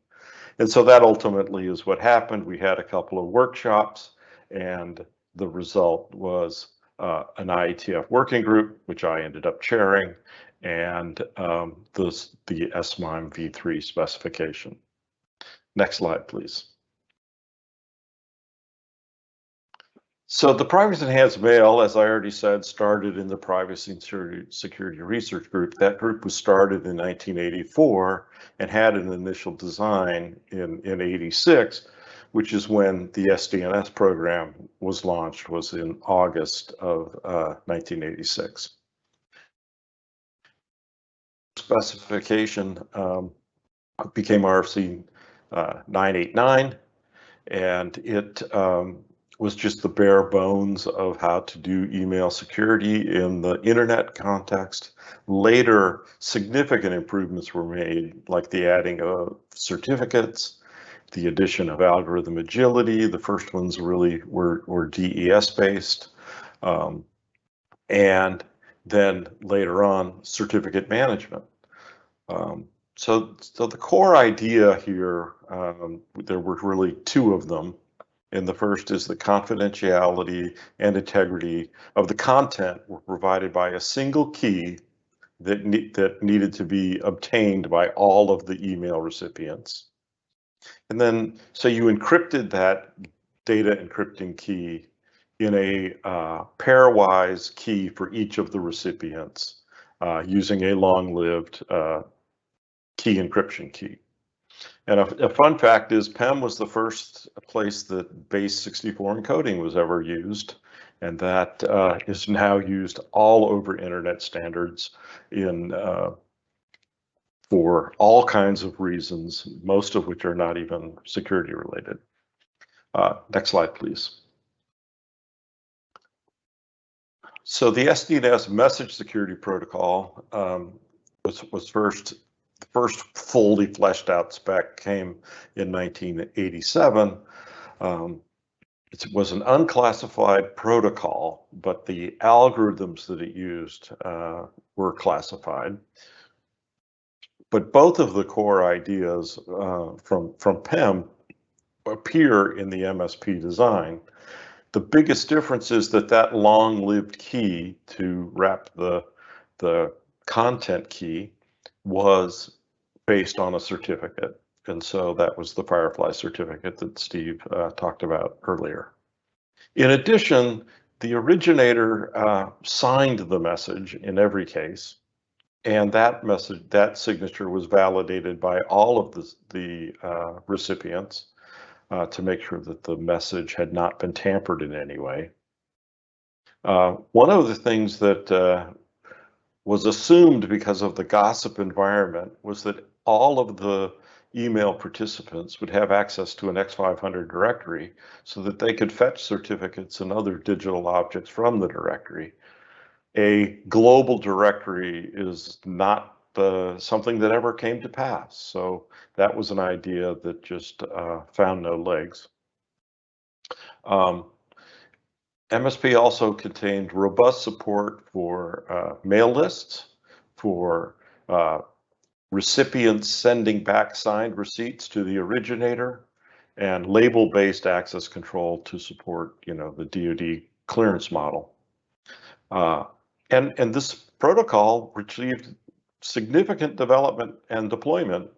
[SPEAKER 5] And so that ultimately is what happened. We had a couple of workshops, and the result was an IETF working group, which I ended up chairing, and the SMIME v3 specification. Next slide, please. So the privacy enhanced mail, as I already said, started in the Privacy and Security Research Group. That group was started in 1984 and had an initial design in 86, which is when the SDNS program was launched, was in August of 1986. Specification became RFC 989, and it was just the bare bones of how to do email security in the internet context. Later, significant improvements were made, like the adding of certificates, the addition of algorithm agility. The first ones really were DES based. And then later on, certificate management. So the core idea here, there were really 2 of them. And the first is the confidentiality and integrity of the content were provided by a single key that needed to be obtained by all of the email recipients. And then, so you encrypted that data encrypting key in a pairwise key for each of the recipients using a long-lived key encryption key. And a fun fact is PEM was the first place that base 64 encoding was ever used, and that is now used all over internet standards in for all kinds of reasons, most of which are not even security related. Next slide, please. So the SDNS message security protocol was first fully fleshed out spec came in 1987. It was an unclassified protocol, but the algorithms that it used were classified. But both of the core ideas from PEM appear in the MSP design. The biggest difference is that long-lived key to wrap the content key was based on a certificate. And so that was the Firefly certificate that Steve talked about earlier. In addition, the originator signed the message in every case, and that signature was validated by all of the recipients to make sure that the message had not been tampered in any way. One of the things that was assumed because of the gossip environment was that all of the email participants would have access to an X500 directory so that they could fetch certificates and other digital objects from the directory. A global directory is not something that ever came to pass. So that was an idea that just found no legs. MSP also contained robust support for mail lists, for recipients sending back signed receipts to the originator, and label-based access control to support, the DoD clearance model. And this protocol received significant development and deployment.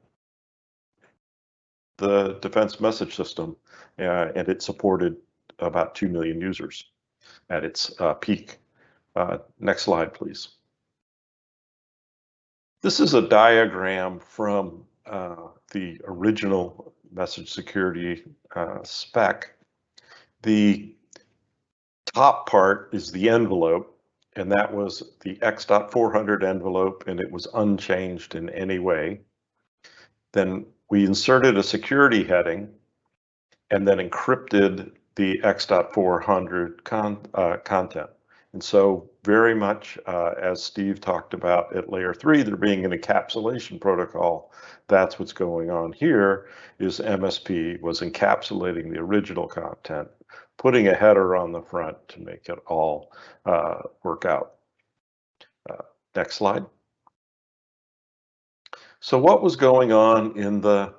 [SPEAKER 5] The defense message system, and it supported about 2 million users at its peak. Next slide, please. This is a diagram from the original message security spec. The top part is the envelope, and that was the X.400 envelope, and it was unchanged in any way. Then we inserted a security heading and then encrypted the X.400 content. And so very much as Steve talked about at layer 3, there being an encapsulation protocol, that's what's going on here is MSP was encapsulating the original content, putting a header on the front to make it all work out. Next slide. So what was going on in the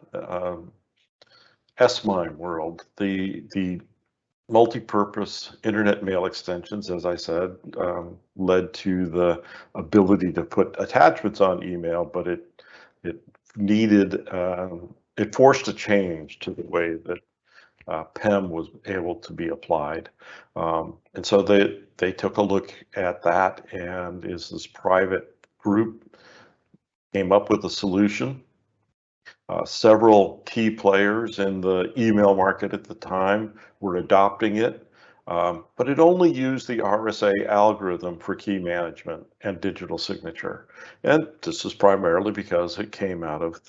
[SPEAKER 5] S-MIME world? The multi-purpose internet mail extensions, as I said, led to the ability to put attachments on email, but it forced a change to the way that PEM was able to be applied. And so they took a look at that, and this private group came up with a solution. Several key players in the email market at the time were adopting it, but it only used the RSA algorithm for key management and digital signature. And this is primarily because it came out of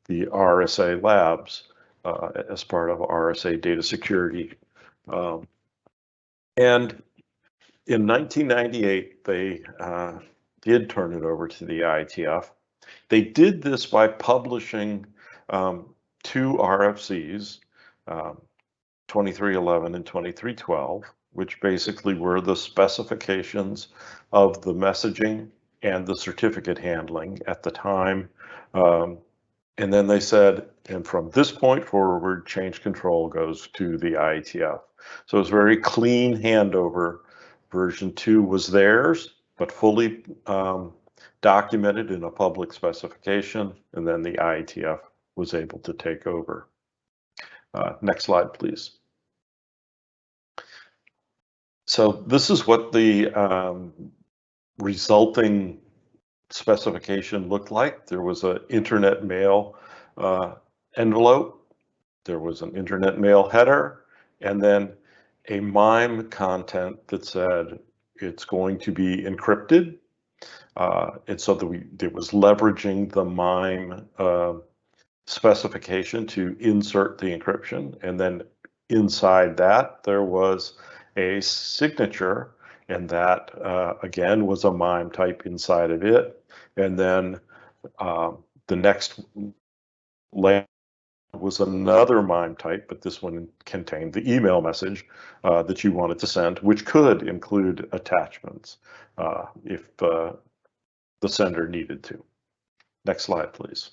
[SPEAKER 5] the RSA labs as part of RSA data security. And in 1998, they did turn it over to the IETF. They did this by publishing 2 RFCs, 2311 and 2312, which basically were the specifications of the messaging and the certificate handling at the time. And then they said, and from this point forward, change control goes to the IETF. So it's very clean handover. Version 2 was theirs, but fully documented in a public specification, and then the IETF was able to take over. Next slide, please. So this is what the resulting specification looked like. There was an internet mail envelope, there was an internet mail header, and then a MIME content that said it's going to be encrypted. And so that it was leveraging the MIME specification to insert the encryption. And then inside that, there was a signature, and that again was a MIME type inside of it. And then the next layer was another MIME type, but this one contained the email message that you wanted to send, which could include attachments if the sender needed to. Next slide, please.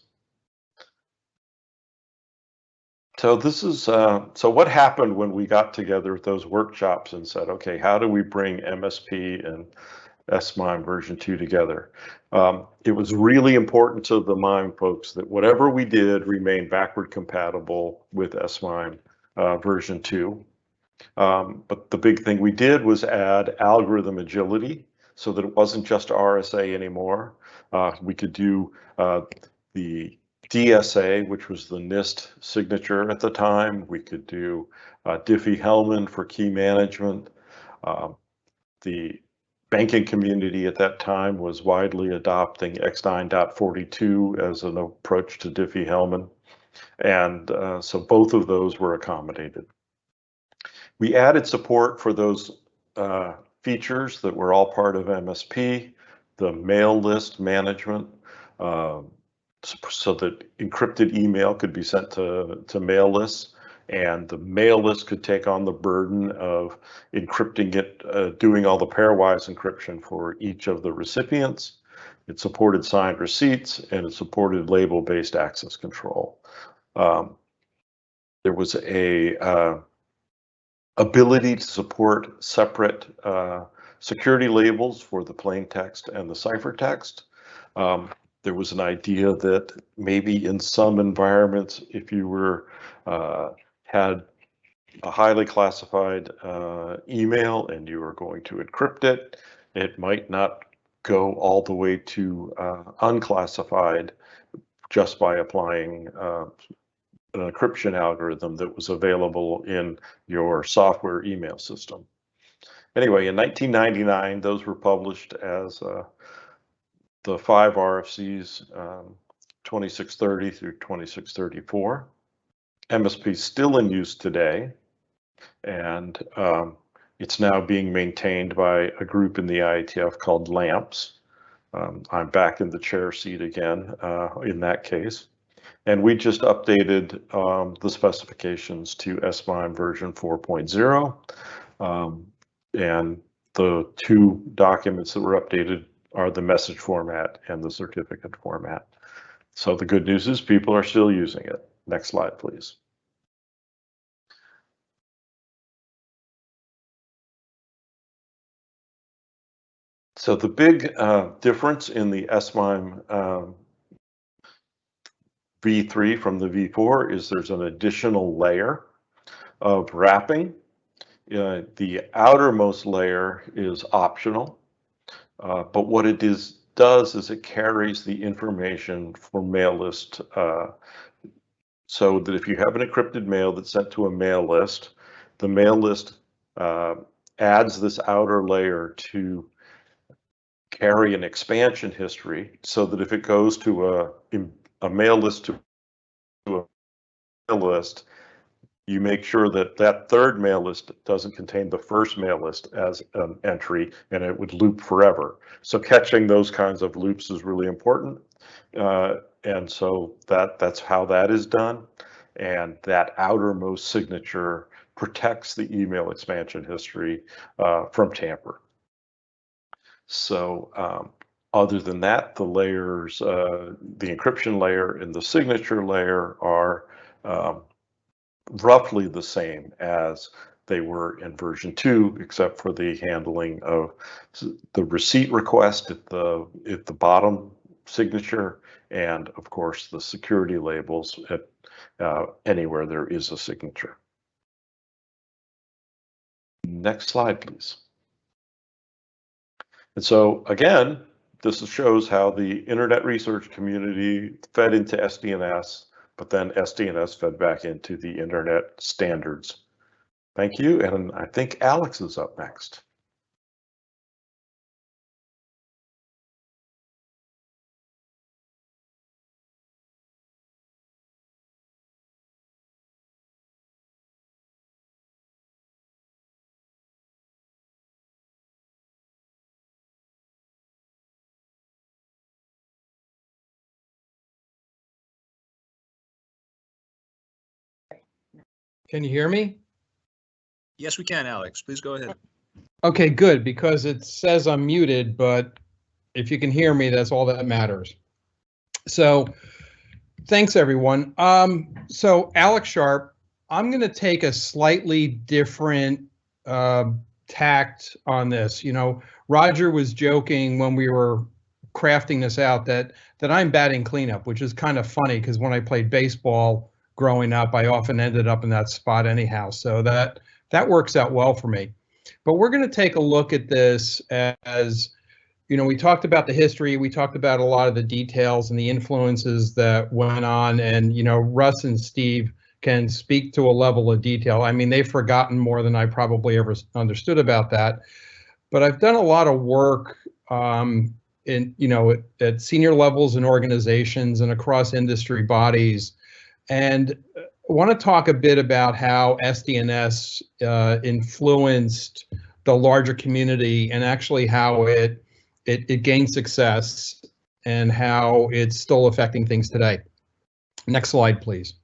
[SPEAKER 5] So this is so what happened when we got together at those workshops and said, okay, how do we bring MSP and SMIME version 2 together? It was really important to the MIME folks that whatever we did remain backward compatible with SMIME version 2. But the big thing we did was add algorithm agility so that it wasn't just RSA anymore. We could do the DSA, which was the NIST signature at the time. We could do Diffie-Hellman for key management. The banking community at that time was widely adopting X9.42 as an approach to Diffie-Hellman. And so both of those were accommodated. We added support for those features that were all part of MSP, the mail list management, so that encrypted email could be sent to mail lists, and the mail list could take on the burden of encrypting it, doing all the pairwise encryption for each of the recipients. It supported signed receipts, and it supported label-based access control. There was a ability to support separate security labels for the plain text and the ciphertext. There was an idea that maybe in some environments, if you were had a highly classified email and you were going to encrypt it, it might not go all the way to unclassified just by applying an encryption algorithm that was available in your software email system. Anyway, in 1999, those were published as the 5 RFCs, 2630 through 2634. MSP is still in use today, and it's now being maintained by a group in the IETF called LAMPS. I'm back in the chair seat again in that case. And we just updated the specifications to SMIME version 4.0. And the 2 documents that were updated are the message format and the certificate format. So the good news is people are still using it. Next slide, please. So the big difference in the SMIME V3 from the V4 is there's an additional layer of wrapping. The outermost layer is optional, but what it does is it carries the information for mail list, so that if you have an encrypted mail that's sent to a mail list, the mail list adds this outer layer to carry an expansion history, so that if it goes to a mail list to a mail list, you make sure that that third mail list doesn't contain the first mail list as an entry, and it would loop forever. So catching those kinds of loops is really important. And so that's how that is done. And that outermost signature protects the email expansion history from tamper. So other than that, the layers, the encryption layer and the signature layer are roughly the same as they were in version 2, except for the handling of the receipt request at the bottom signature, and of course the security labels at anywhere there is a signature. Next slide, please. And so again, this shows how the internet research community fed into SDNS, but then SDNS fed back into the internet standards. Thank you, and I think Alex is up next.
[SPEAKER 6] Can you hear me?
[SPEAKER 1] Yes, we can, Alex. Please go ahead.
[SPEAKER 6] Okay, good, because it says I'm muted, but if you can hear me, that's all that matters. So thanks, everyone. So Alex Sharpe, I'm going to take a slightly different tact on this. You know, Roger was joking when we were crafting this out that I'm batting cleanup, which is kind of funny because when I played baseball growing up, I often ended up in that spot anyhow. So that works out well for me. But we're going to take a look at this as, you know, we talked about the history, we talked about a lot of the details and the influences that went on, and, you know, Russ and Steve can speak to a level of detail. I mean, they've forgotten more than I probably ever understood about that. But I've done a lot of work in, you know, at senior levels in organizations and across industry bodies. And I want to talk a bit about how SDNS influenced the larger community and actually how it gained success and how it's still affecting things today. Next slide, please.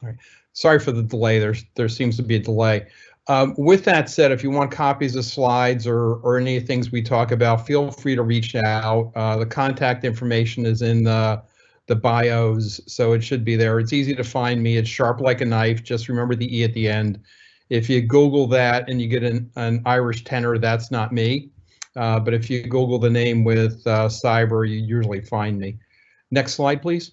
[SPEAKER 6] All right. Sorry for the delay. There seems to be a delay. With that said, if you want copies of slides or any things we talk about, feel free to reach out. The contact information is in the bios, so it should be there. It's easy to find me. It's sharp like a knife. Just remember the E at the end. If you Google that and you get an Irish tenor, that's not me. But if you Google the name with cyber, you usually find me. Next slide, please.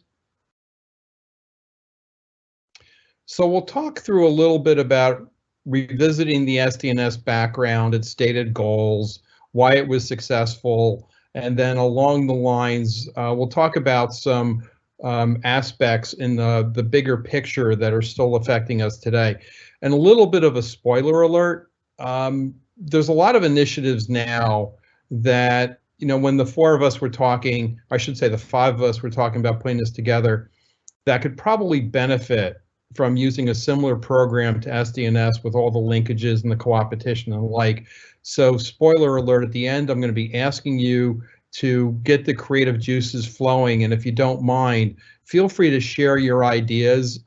[SPEAKER 6] So we'll talk through a little bit about revisiting the SDNS background, its stated goals, why it was successful, and then along the lines, we'll talk about some aspects in the bigger picture that are still affecting us today. And a little bit of a spoiler alert, there's a lot of initiatives now that, you know, when the four of us were talking, I should say the five of us were talking about putting this together, that could probably benefit from using a similar program to SDNS with all the linkages and the co-opetition and the like. So spoiler alert, at the end, I'm going to be asking you to get the creative juices flowing. And if you don't mind, feel free to share your ideas,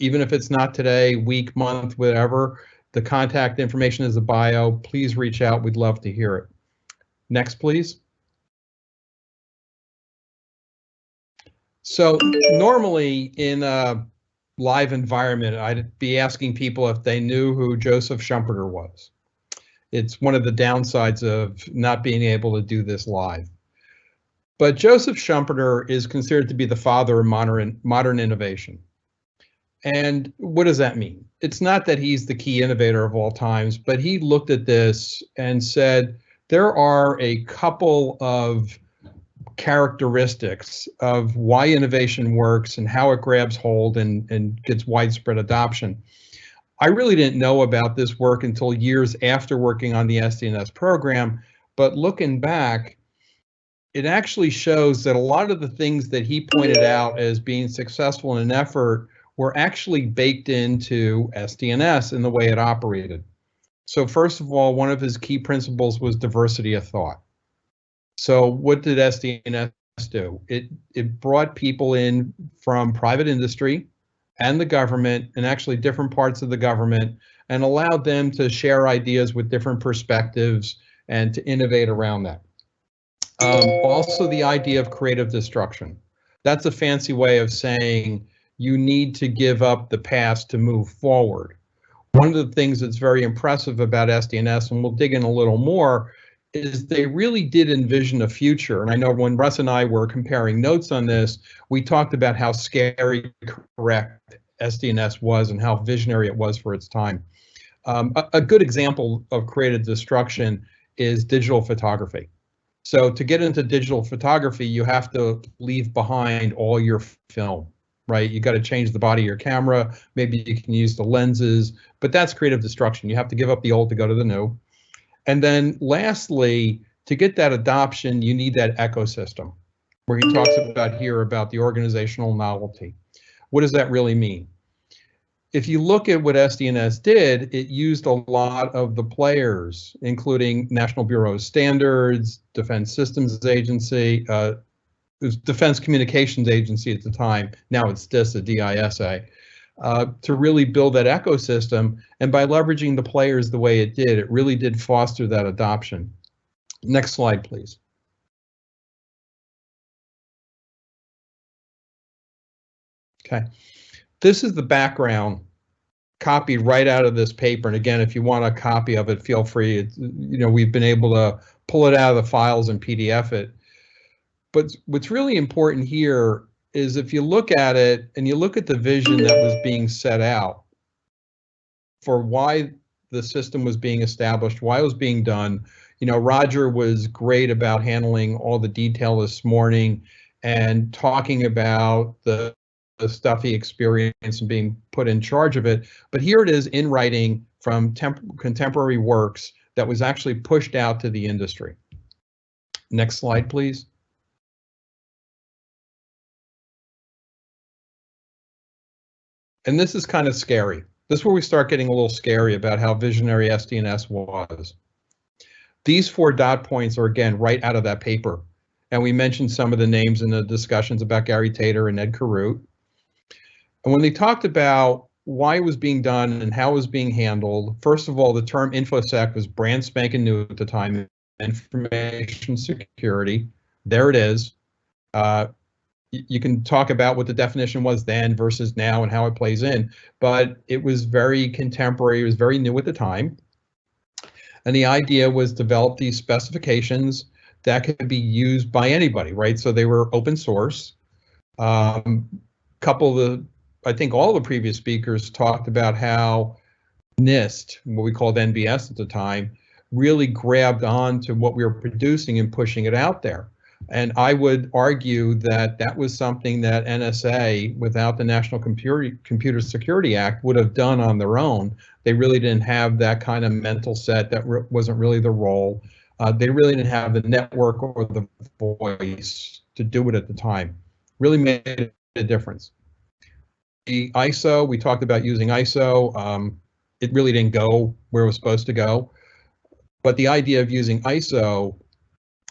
[SPEAKER 6] even if it's not today, week, month, whatever. The contact information is a bio. Please reach out. We'd love to hear it. Next, please. So normally in a live environment, I'd be asking people if they knew who Joseph Schumpeter was. It's one of the downsides of not being able to do this live. But Joseph Schumpeter is considered to be the father of modern innovation. And what does that mean? It's not that he's the key innovator of all times, but he looked at this and said, there are a couple of characteristics of why innovation works and how it grabs hold and gets widespread adoption. I really didn't know about this work until years after working on the SDNS program, but looking back, it actually shows that a lot of the things that he pointed out as being successful in an effort were actually baked into SDNS in the way it operated. So first of all, one of his key principles was diversity of thought. So what did SDNS do? It brought people in from private industry and the government, and actually different parts of the government, and allowed them to share ideas with different perspectives and to innovate around that. Also the idea of creative destruction. That's a fancy way of saying you need to give up the past to move forward. One of the things that's very impressive about SDNS, and we'll dig in a little more, is they really did envision a future. And I know when Russ and I were comparing notes on this, we talked about how scary correct SDNS was and how visionary it was for its time. A good example of creative destruction is digital photography. So to get into digital photography, you have to leave behind all your film, right? You got to change the body of your camera. Maybe you can use the lenses, but that's creative destruction. You have to give up the old to go to the new. And then lastly, to get that adoption, you need that ecosystem where he talks about here about the organizational novelty. What does that really mean? If you look at what SDNS did, it used a lot of the players, including National Bureau of Standards, Defense Systems Agency, it was Defense Communications Agency at the time. Now it's DISA, DISA, to really build that ecosystem. And by leveraging the players the way it did, it really did foster that adoption. Next slide, please. Okay. This is the background copied right out of this paper. And again, if you want a copy of it, feel free. We've been able to pull it out of the files and PDF it. But what's really important here is if you look at it and you look at the vision that was being set out for why the system was being established, why it was being done. Roger was great about handling all the detail this morning and talking about the stuff he experienced and being put in charge of it. But here it is in writing from contemporary works that was actually pushed out to the industry. Next slide, please. And this is kind of scary. This is where we start getting a little scary about how visionary SDNS was. These 4 dot points are, again, right out of that paper. And we mentioned some of the names in the discussions about Gary Tater and Ed Carute. And when they talked about why it was being done and how it was being handled, first of all, the term InfoSec was brand spanking new at the time, information security. There it is. You can talk about what the definition was then versus now and how it plays in, but it was very contemporary. It was very new at the time. And the idea was develop these specifications that could be used by anybody, right? So they were open source. I think all the previous speakers talked about how NIST, what we called NBS at the time, really grabbed on to what we were producing and pushing it out there. And I would argue that that was something that NSA, without the National Computer Security Act, would have done on their own. They really didn't have that kind of mental set. That wasn't really the role. They really didn't have the network or the voice to do it at the time. Really made a difference. The ISO, we talked about using ISO. It really didn't go where it was supposed to go. But the idea of using ISO,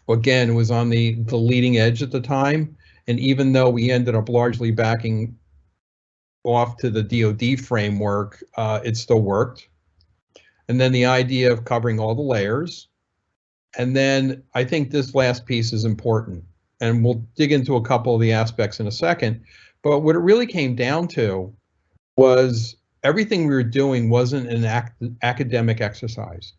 [SPEAKER 6] again, was on the leading edge at the time. And even though we ended up largely backing off to the DoD framework, it still worked. And then the idea of covering all the layers. And then I think this last piece is important. And we'll dig into a couple of the aspects in a second. But what it really came down to was everything we were doing wasn't an academic exercise.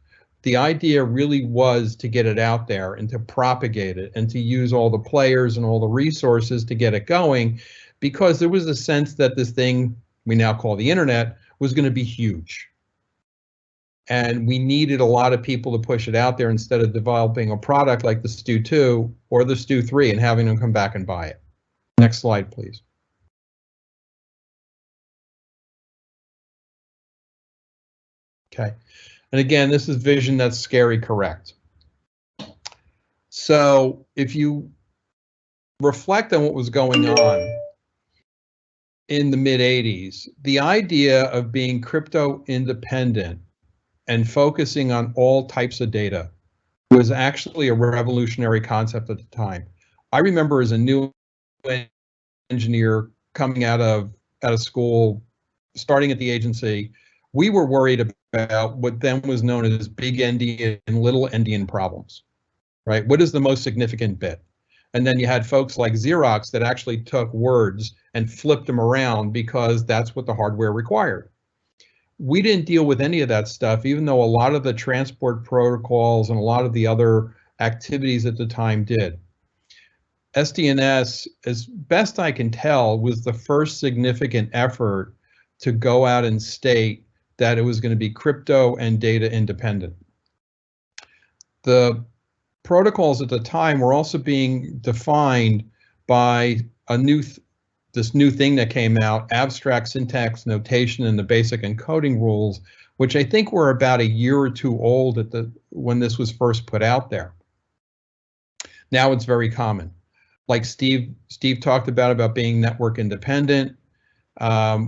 [SPEAKER 6] The idea really was to get it out there and to propagate it and to use all the players and all the resources to get it going, because there was a sense that this thing we now call the internet was going to be huge. And we needed a lot of people to push it out there instead of developing a product like the Stu 2 or the Stu 3 and having them come back and buy it. Next slide, please. Okay. And again, this is vision that's scary correct. So if you reflect on what was going on in the mid-'80s, the idea of being crypto independent and focusing on all types of data was actually a revolutionary concept at the time. I remember as a new engineer coming out of school, starting at the agency, we were worried about what then was known as big endian and little endian problems, right? What is the most significant bit? And then you had folks like Xerox that actually took words and flipped them around because that's what the hardware required. We didn't deal with any of that stuff, even though a lot of the transport protocols and a lot of the other activities at the time did. SDNS, as best I can tell, was the first significant effort to go out and state that it was going to be crypto and data independent. The protocols at the time were also being defined by this new thing that came out, abstract syntax notation and the basic encoding rules, which I think were about a year or two old when this was first put out there. Now it's very common. Like Steve talked about being network independent.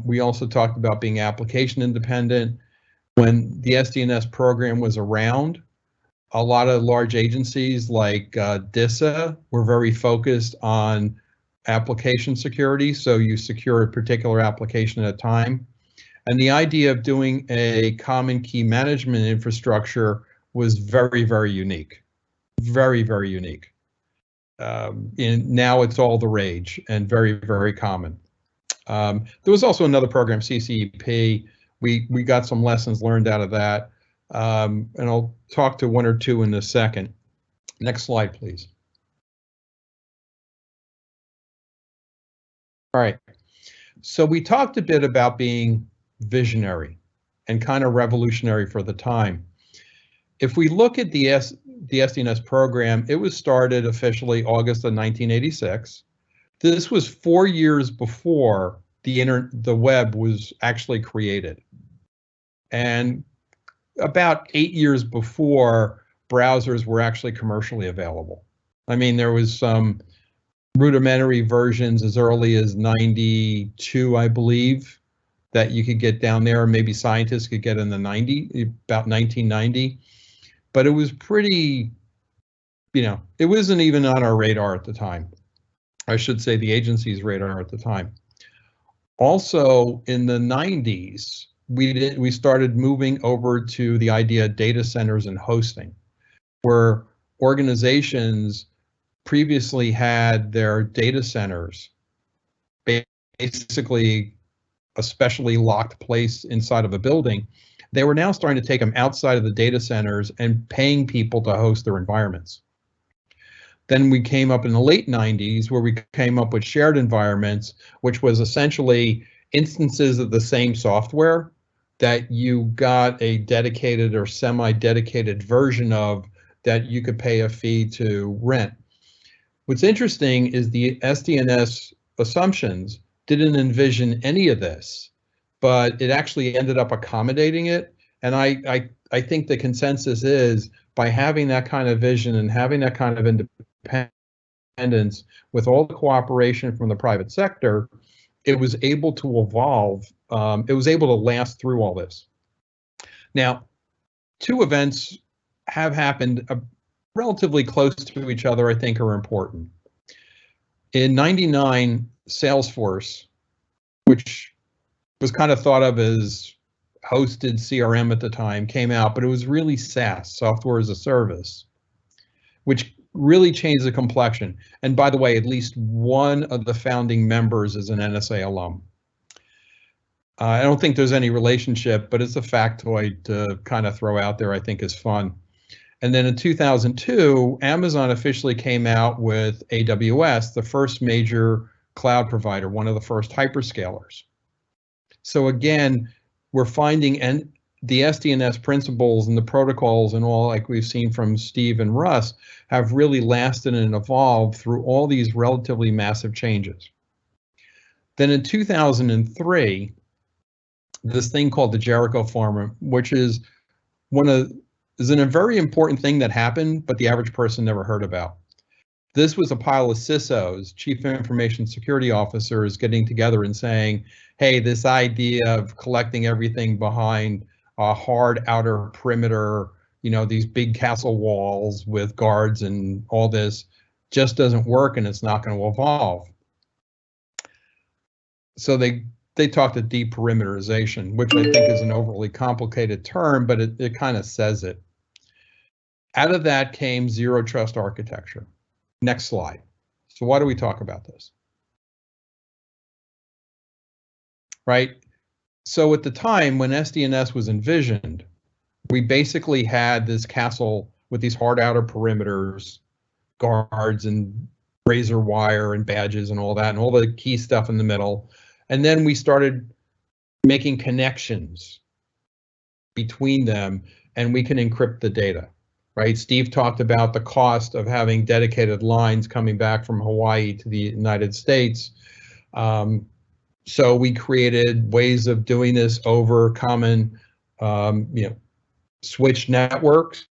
[SPEAKER 6] We also talked about being application independent. When the SDNS program was around, a lot of large agencies like DISA were very focused on application security, so you secure a particular application at a time. And the idea of doing a common key management infrastructure was very, very unique. Very, very unique. And now it's all the rage and very, very common. There was also another program, CCEP. We got some lessons learned out of that. And I'll talk to one or two in a second. Next slide, please. All right. So we talked a bit about being visionary and kind of revolutionary for the time. If we look at the SDNS program, it was started officially August of 1986. This was 4 years before the web was actually created, and about 8 years before browsers were actually commercially available. I mean, there was some rudimentary versions as early as 92, I believe, that you could get down there. Maybe scientists could get in the about 1990. But it was pretty, it wasn't even on our radar at the time. I should say the agency's radar at the time. Also in the 90s, we started moving over to the idea of data centers and hosting, where organizations previously had their data centers, basically a specially locked place inside of a building. They were now starting to take them outside of the data centers and paying people to host their environments. Then we came up in the late 90s where we came up with shared environments, which was essentially instances of the same software that you got a dedicated or semi-dedicated version of that you could pay a fee to rent. What's interesting is the SDNS assumptions didn't envision any of this, but it actually ended up accommodating it. And I think the consensus is by having that kind of vision and having that kind of independence with all the cooperation from the private sector, it was able to evolve. It was able to last through all this. Now, two events have happened relatively close to each other, I think are important. In '99, Salesforce, which was kind of thought of as hosted CRM at the time, came out, but it was really SaaS, software as a service, which really changed the complexion. And by the way, at least one of the founding members is an NSA alum. I don't think there's any relationship, but it's a factoid to kind of throw out there, I think is fun. And then in 2002, Amazon officially came out with AWS, the first major cloud provider, one of the first hyperscalers. So again, we're finding the SDNS principles and the protocols and all, like we've seen from Steve and Russ, have really lasted and evolved through all these relatively massive changes. Then in 2003, this thing called the Jericho Forum, which is a very important thing that happened, but the average person never heard about. This was a pile of CISOs, Chief Information Security Officers, getting together and saying, hey, this idea of collecting everything behind a hard outer perimeter, these big castle walls with guards and all this just doesn't work and it's not going to evolve. So they talked of deperimeterization, which I think is an overly complicated term, but it kind of says it. Out of that came zero trust architecture. Next slide. So why do we talk about this? Right? So at the time when SDNS was envisioned, we basically had this castle with these hard outer perimeters, guards and razor wire and badges and all that, and all the key stuff in the middle. And then we started making connections between them, and we can encrypt the data, right? Steve talked about the cost of having dedicated lines coming back from Hawaii to the United States. So we created ways of doing this over common, switch networks,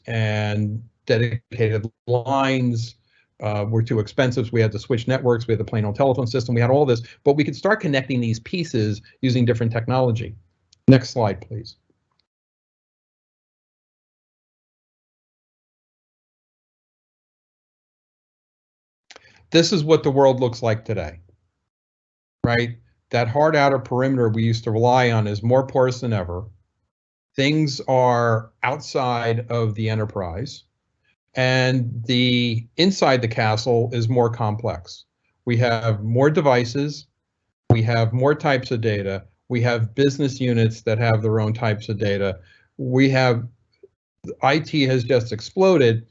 [SPEAKER 6] and dedicated lines were too expensive. So we had to switch networks. We had the plain old telephone system. We had all this, but we could start connecting these pieces using different technology. Next slide, please. This is what the world looks like today, right? That hard outer perimeter we used to rely on is more porous than ever. Things are outside of the enterprise, and the inside the castle is more complex. We have more devices, we have more types of data, we have business units that have their own types of data. We have, IT has just exploded,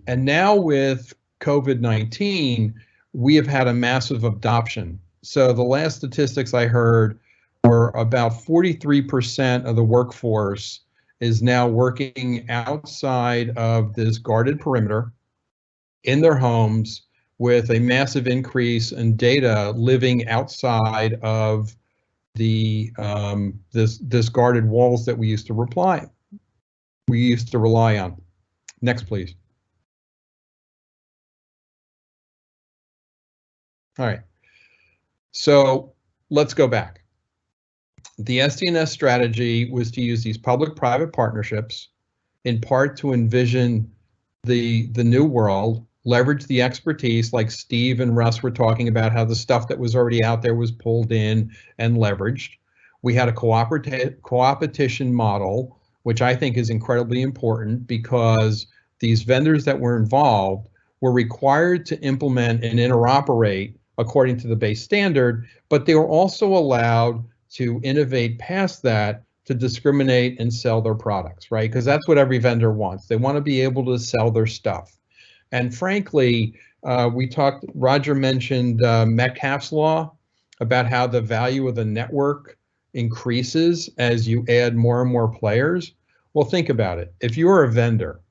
[SPEAKER 6] and now with COVID-19, we have had a massive adoption. So the last statistics I heard were about 43% of the workforce is now working outside of this guarded perimeter in their homes, with a massive increase in data living outside of the this guarded walls that we used to rely on. Next, please. All right, so let's go back. The SDNS strategy was to use these public-private partnerships in part to envision the new world, leverage the expertise like Steve and Russ were talking about, how the stuff that was already out there was pulled in and leveraged. We had a co-opetition model, which I think is incredibly important because these vendors that were involved were required to implement and interoperate according to the base standard, but they were also allowed to innovate past that to discriminate and sell their products, right? Because that's what every vendor wants. They want to be able to sell their stuff. And frankly, Roger mentioned Metcalfe's law about how the value of the network increases as you add more and more players. Well, think about it. If you're a vendor,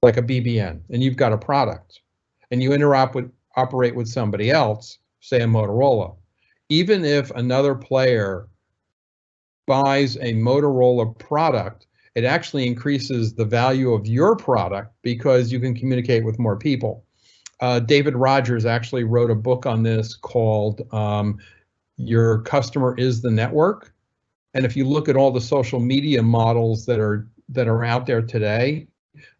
[SPEAKER 6] like a BBN, and you've got a product, and you interoperate with somebody else, say a Motorola, even if another player buys a Motorola product, it actually increases the value of your product because you can communicate with more people. David Rogers actually wrote a book on this called Your Customer is the Network. And if you look at all the social media models that are out there today,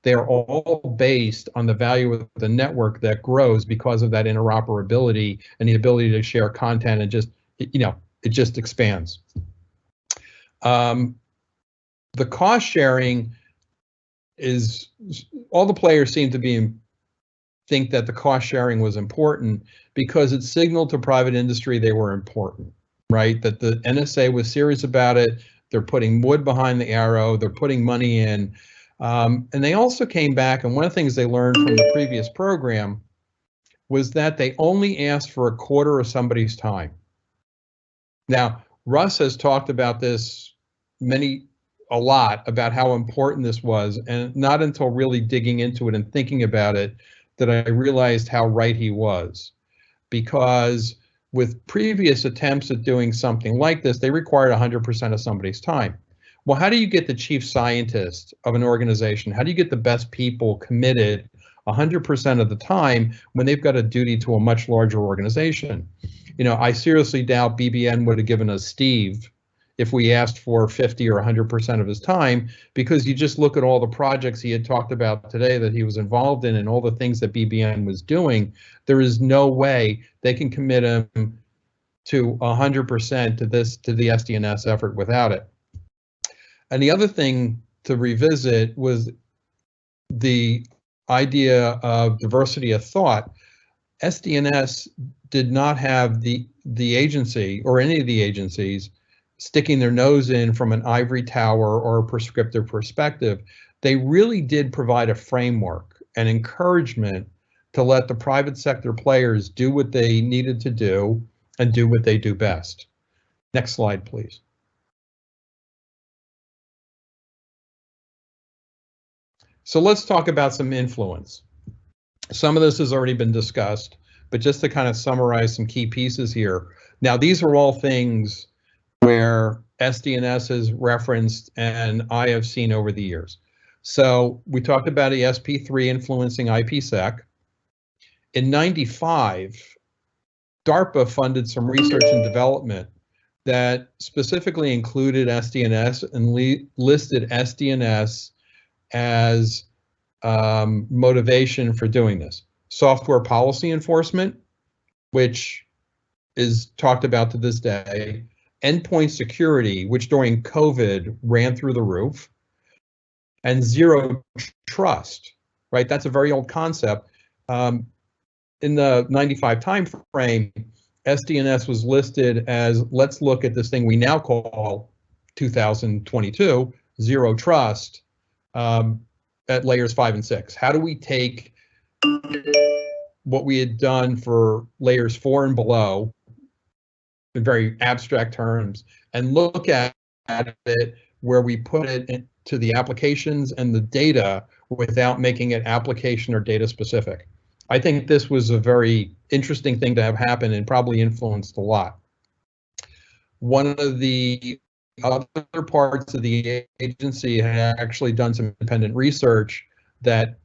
[SPEAKER 6] they are all based on the value of the network that grows because of that interoperability and the ability to share content, and just, it just expands. The cost sharing is, all the players seem to think that the cost sharing was important because it signaled to private industry they were important, right? That the NSA was serious about it. They're putting wood behind the arrow. They're putting money in. And they also came back, and one of the things they learned from the previous program was that they only asked for a quarter of somebody's time. Now, Russ has talked about this a lot about how important this was, and not until really digging into it and thinking about it that I realized how right he was. Because with previous attempts at doing something like this, they required 100% of somebody's time. Well, how do you get the chief scientist of an organization? How do you get the best people committed 100% of the time when they've got a duty to a much larger organization? I seriously doubt BBN would have given us Steve if we asked for 50 or 100% of his time, because you just look at all the projects he had talked about today that he was involved in and all the things that BBN was doing. There is no way they can commit him to 100% to the SDNS effort without it. And the other thing to revisit was the idea of diversity of thought. SDNS did not have the agency or any of the agencies sticking their nose in from an ivory tower or a prescriptive perspective. They really did provide a framework and encouragement to let the private sector players do what they needed to do and do what they do best. Next slide, please. So let's talk about some influence. Some of this has already been discussed, but just to kind of summarize some key pieces here. Now, these are all things where SDNS is referenced and I have seen over the years. So we talked about ESP3 influencing IPsec. In '95, DARPA funded some research and development that specifically included SDNS and listed SDNS as motivation for doing this. Software policy enforcement, which is talked about to this day. Endpoint security, which during COVID ran through the roof. And zero trust, right? That's a very old concept. In the '95 timeframe, SDNS was listed as, let's look at this thing we now call 2022, zero trust, at layers 5 and 6. How do we take what we had done for layers 4 and below, in very abstract terms, and look at it where we put it into the applications and the data without making it application or data specific? I think this was a very interesting thing to have happen and probably influenced a lot. One of the other parts of the agency had actually done some independent research that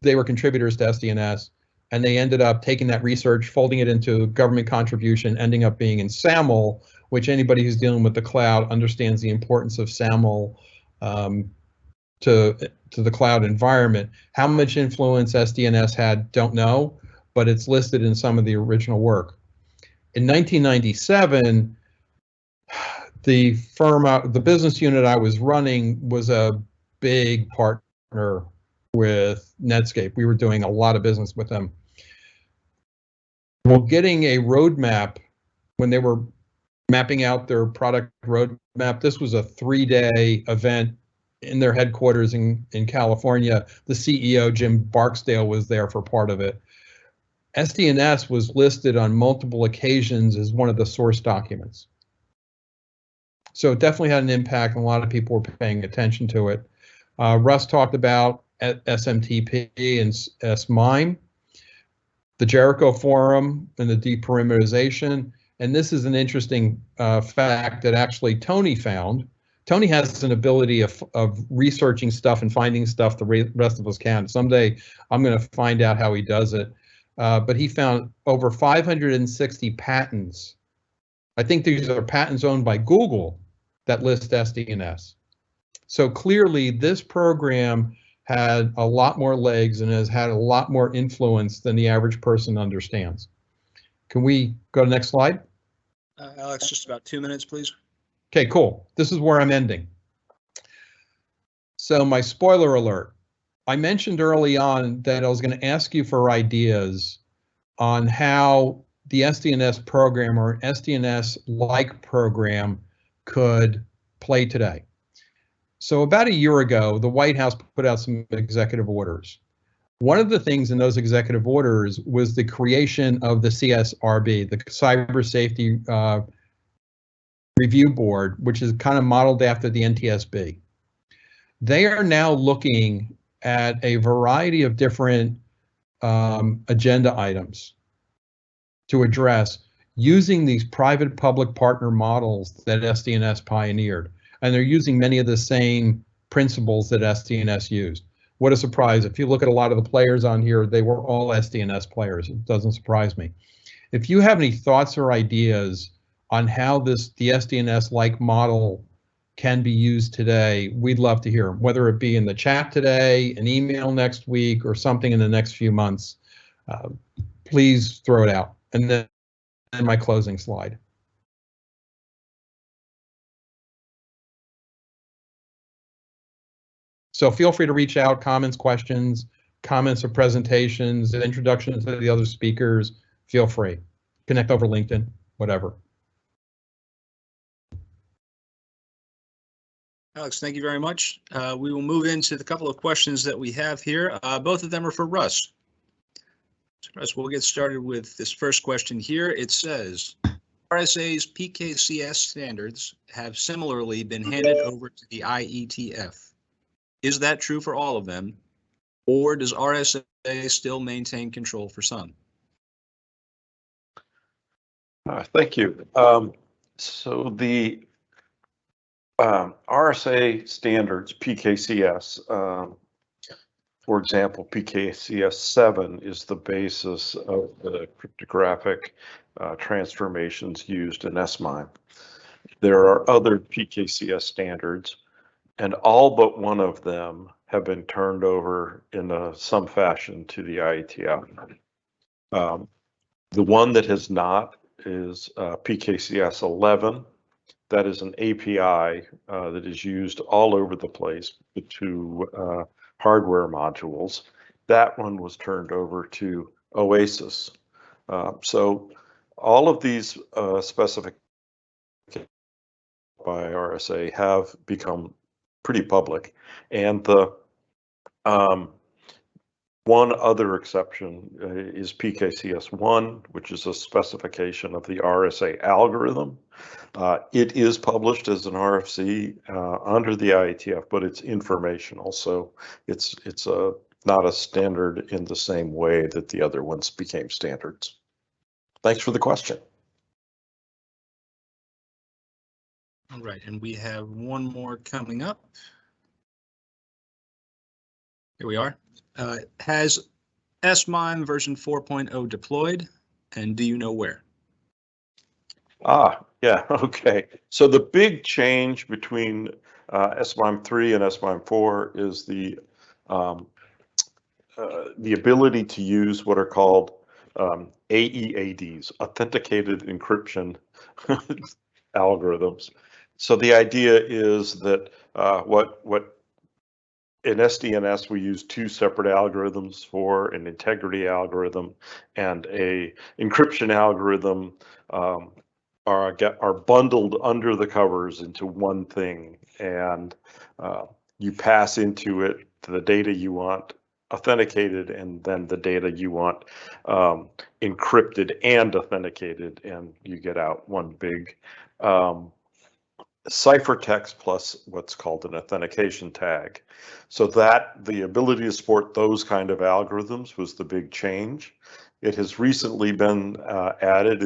[SPEAKER 6] they were contributors to SDNS, and they ended up taking that research, folding it into government contribution, ending up being in SAML, which anybody who's dealing with the cloud understands the importance of SAML to the cloud environment. How much influence SDNS had, don't know, but it's listed in some of the original work. In 1997, the business unit I was running was a big partner with Netscape. We were doing a lot of business with them. Well, getting a roadmap, when they were mapping out their product roadmap, this was a 3-day event in their headquarters in California. The CEO, Jim Barksdale, was there for part of it. SDNS was listed on multiple occasions as one of the source documents. So it definitely had an impact, and a lot of people were paying attention to it. Russ talked about SMTP and SMIME, the Jericho Forum, and the deperimeterization. And this is an interesting fact that actually Tony found. Tony has an ability of researching stuff and finding stuff the rest of us can't. Someday I'm going to find out how he does it. But he found over 560 patents. I think these are patents owned by Google that list SDNS. So clearly this program had a lot more legs and has had a lot more influence than the average person understands. Can we go to the next slide?
[SPEAKER 1] Alex, just about 2 minutes, please.
[SPEAKER 6] Okay, cool. This is where I'm ending. So my spoiler alert. I mentioned early on that I was going to ask you for ideas on how the SDNS program or an SDNS-like program could play today. So about a year ago, the White House put out some executive orders. One of the things in those executive orders was the creation of the CSRB, the Cyber Safety Review Board, which is kind of modeled after the NTSB. They are now looking at a variety of different agenda items to address using these private-public partner models that SDNS pioneered. And they're using many of the same principles that SDNS used. What a surprise. If you look at a lot of the players on here, they were all SDNS players. It doesn't surprise me. If you have any thoughts or ideas on how the SDNS-like model can be used today, we'd love to hear them, whether it be in the chat today, an email next week, or something in the next few months. Please throw it out. And then my closing slide. So feel free to reach out, comments, questions, comments or presentations, introductions to the other speakers. Feel free. Connect over LinkedIn, whatever.
[SPEAKER 1] Alex, thank you very much. We will move into the couple of questions that we have here. Both of them are for Russ. So Russ, we'll get started with this first question here. It says, RSA's PKCS standards have similarly been handed over to the IETF. Is that true for all of them? Or does RSA still maintain control for some?
[SPEAKER 5] Thank you. So the RSA standards, PKCS, for example, PKCS 7 is the basis of the cryptographic transformations used in SMIME. There are other PKCS standards, and all but one of them have been turned over in some fashion to the IETF. The one that has not is PKCS 11. That is an API that is used all over the place to hardware modules. That one was turned over to Oasis. So all of these specifications by RSA have become pretty public, and the one other exception is PKCS 1, which is a specification of the RSA algorithm. It is published as an RFC under the IETF, but it's informational, so it's not a standard in the same way that the other ones became standards. Thanks for the question.
[SPEAKER 1] All right, and we have one more coming up. Here we are. Has SMIME version 4.0 deployed, and do you know where?
[SPEAKER 5] Yeah, okay. So the big change between SMIME 3 and SMIME 4 is the ability to use what are called AEADs, authenticated encryption algorithms. So the idea is that what in SDNS we use two separate algorithms for an integrity algorithm and a encryption algorithm are bundled under the covers into one thing, and you pass into it the data you want authenticated and then the data you want encrypted and authenticated, and you get out one big ciphertext plus what's called an authentication tag. So that the ability to support those kind of algorithms was the big change. It has recently been added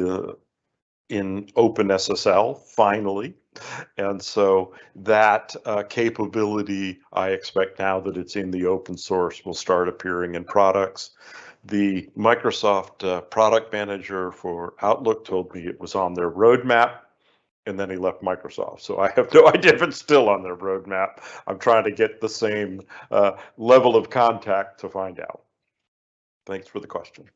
[SPEAKER 5] in OpenSSL finally, and so that capability, I expect now that it's in the open source, will start appearing in products. The Microsoft product manager for Outlook told me it was on their roadmap, and then he left Microsoft. So I have no idea if it's still on their roadmap. I'm trying to get the same level of contact to find out. Thanks for the question.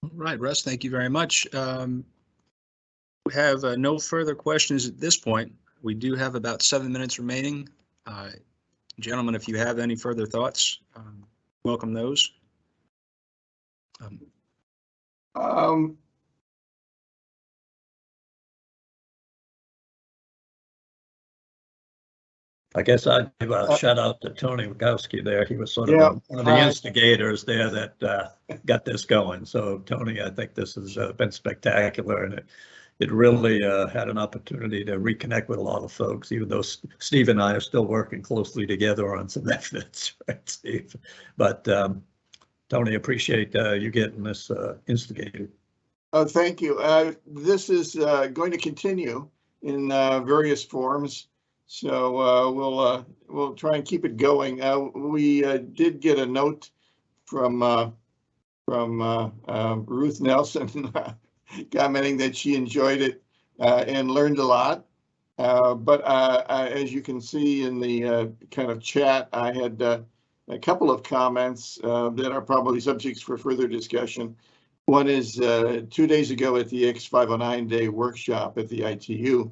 [SPEAKER 1] All right, Russ, thank you very much. We have no further questions at this point. We do have about 7 minutes remaining. Gentlemen, if you have any further thoughts, welcome those.
[SPEAKER 3] I guess I'd give a shout out to Tony Rutkowski there. He was sort of one of the instigators there that got this going. So Tony, I think this has been spectacular, and it really had an opportunity to reconnect with a lot of folks, even though Steve and I are still working closely together on some efforts, right, Steve? But Tony, appreciate you getting this instigated.
[SPEAKER 2] Thank you. This is going to continue in various forms. So we'll try and keep it going. We did get a note from Ruth Nelson commenting that she enjoyed it and learned a lot. But as you can see in the kind of chat, I had a couple of comments that are probably subjects for further discussion. One is 2 days ago at the X509 Day workshop at the ITU,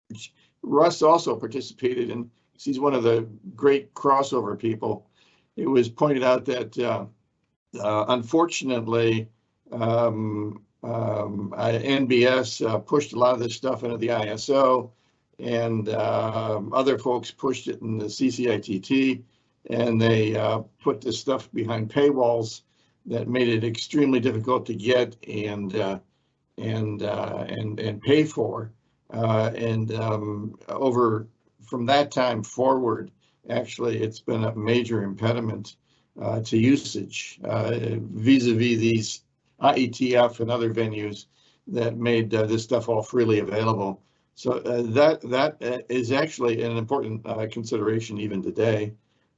[SPEAKER 2] which Russ also participated in. He's one of the great crossover people. It was pointed out that unfortunately NBS pushed a lot of this stuff into the ISO, and other folks pushed it in the CCITT, and they put this stuff behind paywalls that made it extremely difficult to get and pay for. For from that time forward, actually, it's been a major impediment to usage vis-a-vis these IETF and other venues that made this stuff all freely available. So that is actually an important consideration even today.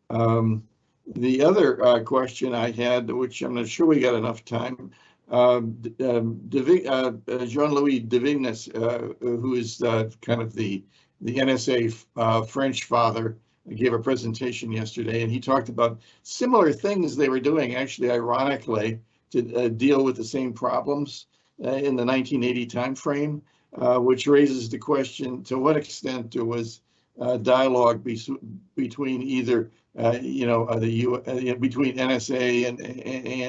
[SPEAKER 2] The other question I had, which I'm not sure we got enough time, Jean-Louis Devignes, who is kind of the NSA French father, gave a presentation yesterday, and he talked about similar things they were doing, actually, ironically, to deal with the same problems in the 1980 timeframe, which raises the question to what extent there was dialogue between either between NSA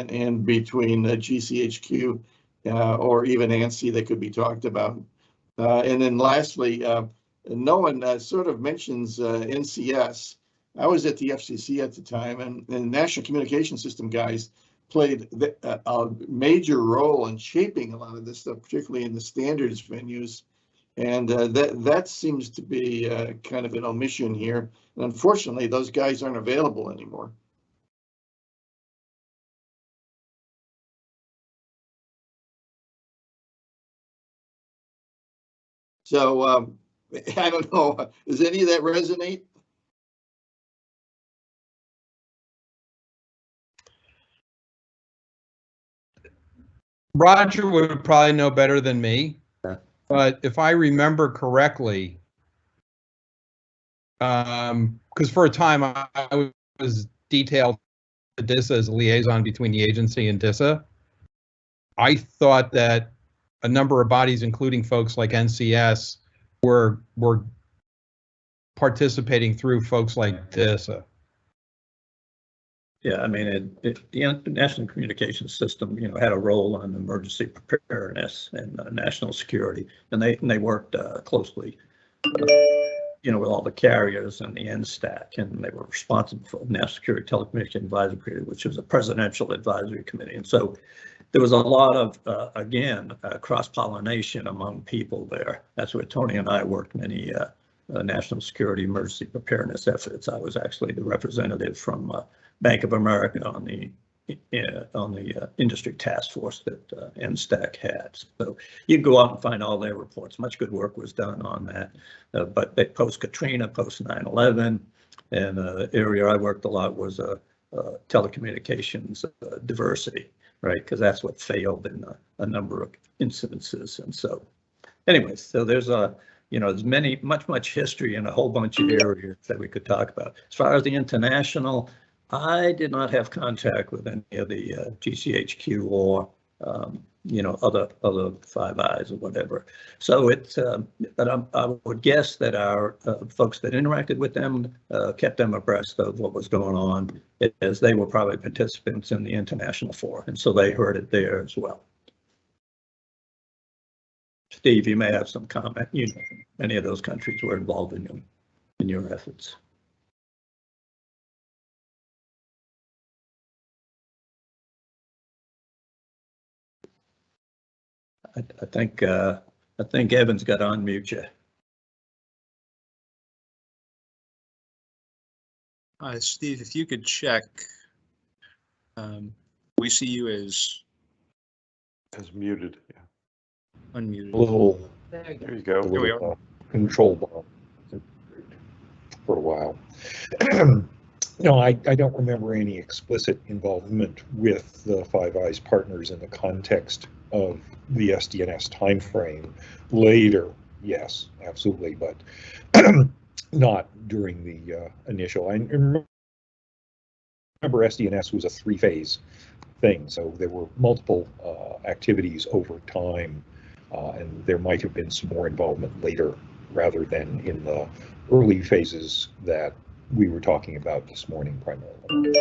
[SPEAKER 2] and between GCHQ or even ANSI that could be talked about. And then lastly, no one sort of mentions NCS. I was at the FCC at the time, and the National Communication System guys played a major role in shaping a lot of this stuff, particularly in the standards venues. And that seems to be kind of an omission here. And unfortunately, those guys aren't available anymore. So I don't know, does any of that resonate?
[SPEAKER 6] Roger would probably know better than me,
[SPEAKER 3] Yeah.
[SPEAKER 6] but if I remember correctly, because for a time I was detailed to DISA as a liaison between the agency and DISA, I thought that a number of bodies, including folks like NCS, were participating through folks like DISA.
[SPEAKER 3] Yeah, I mean, the National Communications System, had a role on emergency preparedness and national security, and they worked closely, with all the carriers and the NSTAC, and they were responsible for National Security Telecommunications Advisory Committee, which was a presidential advisory committee, and so there was a lot of cross-pollination among people there. That's where Tony and I worked many national security emergency preparedness efforts. I was actually the representative from Bank of America on the industry task force that NSTAC had. So you go out and find all their reports. Much good work was done on that. But post Katrina, post 9/11, and the area I worked a lot was telecommunications diversity, right? Because that's what failed in a number of incidences. And so, anyways, so there's there's much history in a whole bunch of areas that we could talk about. As far as the international, I did not have contact with any of the GCHQ or other Five Eyes or whatever. So but I would guess that our folks that interacted with them kept them abreast of what was going on, as they were probably participants in the international forum, and so they heard it there as well. Steve, you may have some comment. Many of those countries were involved in your efforts. I think Evan's got to unmute you.
[SPEAKER 1] Steve, if you could check, we see you as
[SPEAKER 5] muted. Yeah.
[SPEAKER 1] Unmuted.
[SPEAKER 5] There you go.
[SPEAKER 1] Here we are.
[SPEAKER 4] Control bar for a while. No, I don't remember any explicit involvement with the Five Eyes partners in the context of the SDNS timeframe. Later, yes, absolutely, but not during the initial. I remember SDNS was a three-phase thing, so there were multiple activities over time, and there might have been some more involvement later rather than in the early phases that we were talking about this morning primarily.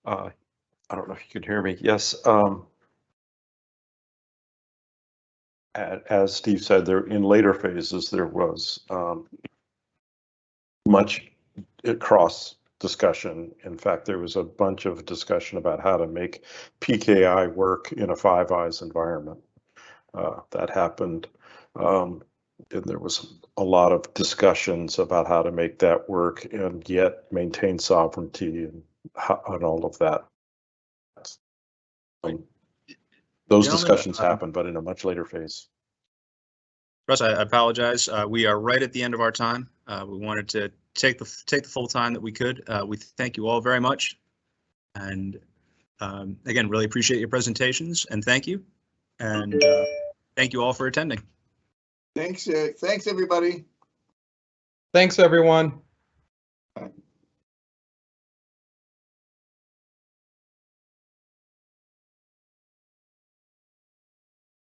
[SPEAKER 5] I don't know if you can hear me. Yes. As Steve said, there in later phases there was much cross discussion. In fact, there was a bunch of discussion about how to make PKI work in a Five Eyes environment. that happened. And there was a lot of discussions about how to make that work and yet maintain sovereignty and all of that. Those
[SPEAKER 1] Gentlemen,
[SPEAKER 5] discussions happened, but in a much later phase.
[SPEAKER 1] Russ, I apologize. We are right at the end of our time. We wanted to take the full time that we could. We thank you all very much. And again, really appreciate your presentations and thank you. And thank you all for attending.
[SPEAKER 2] Thanks, everybody.
[SPEAKER 6] Thanks, everyone.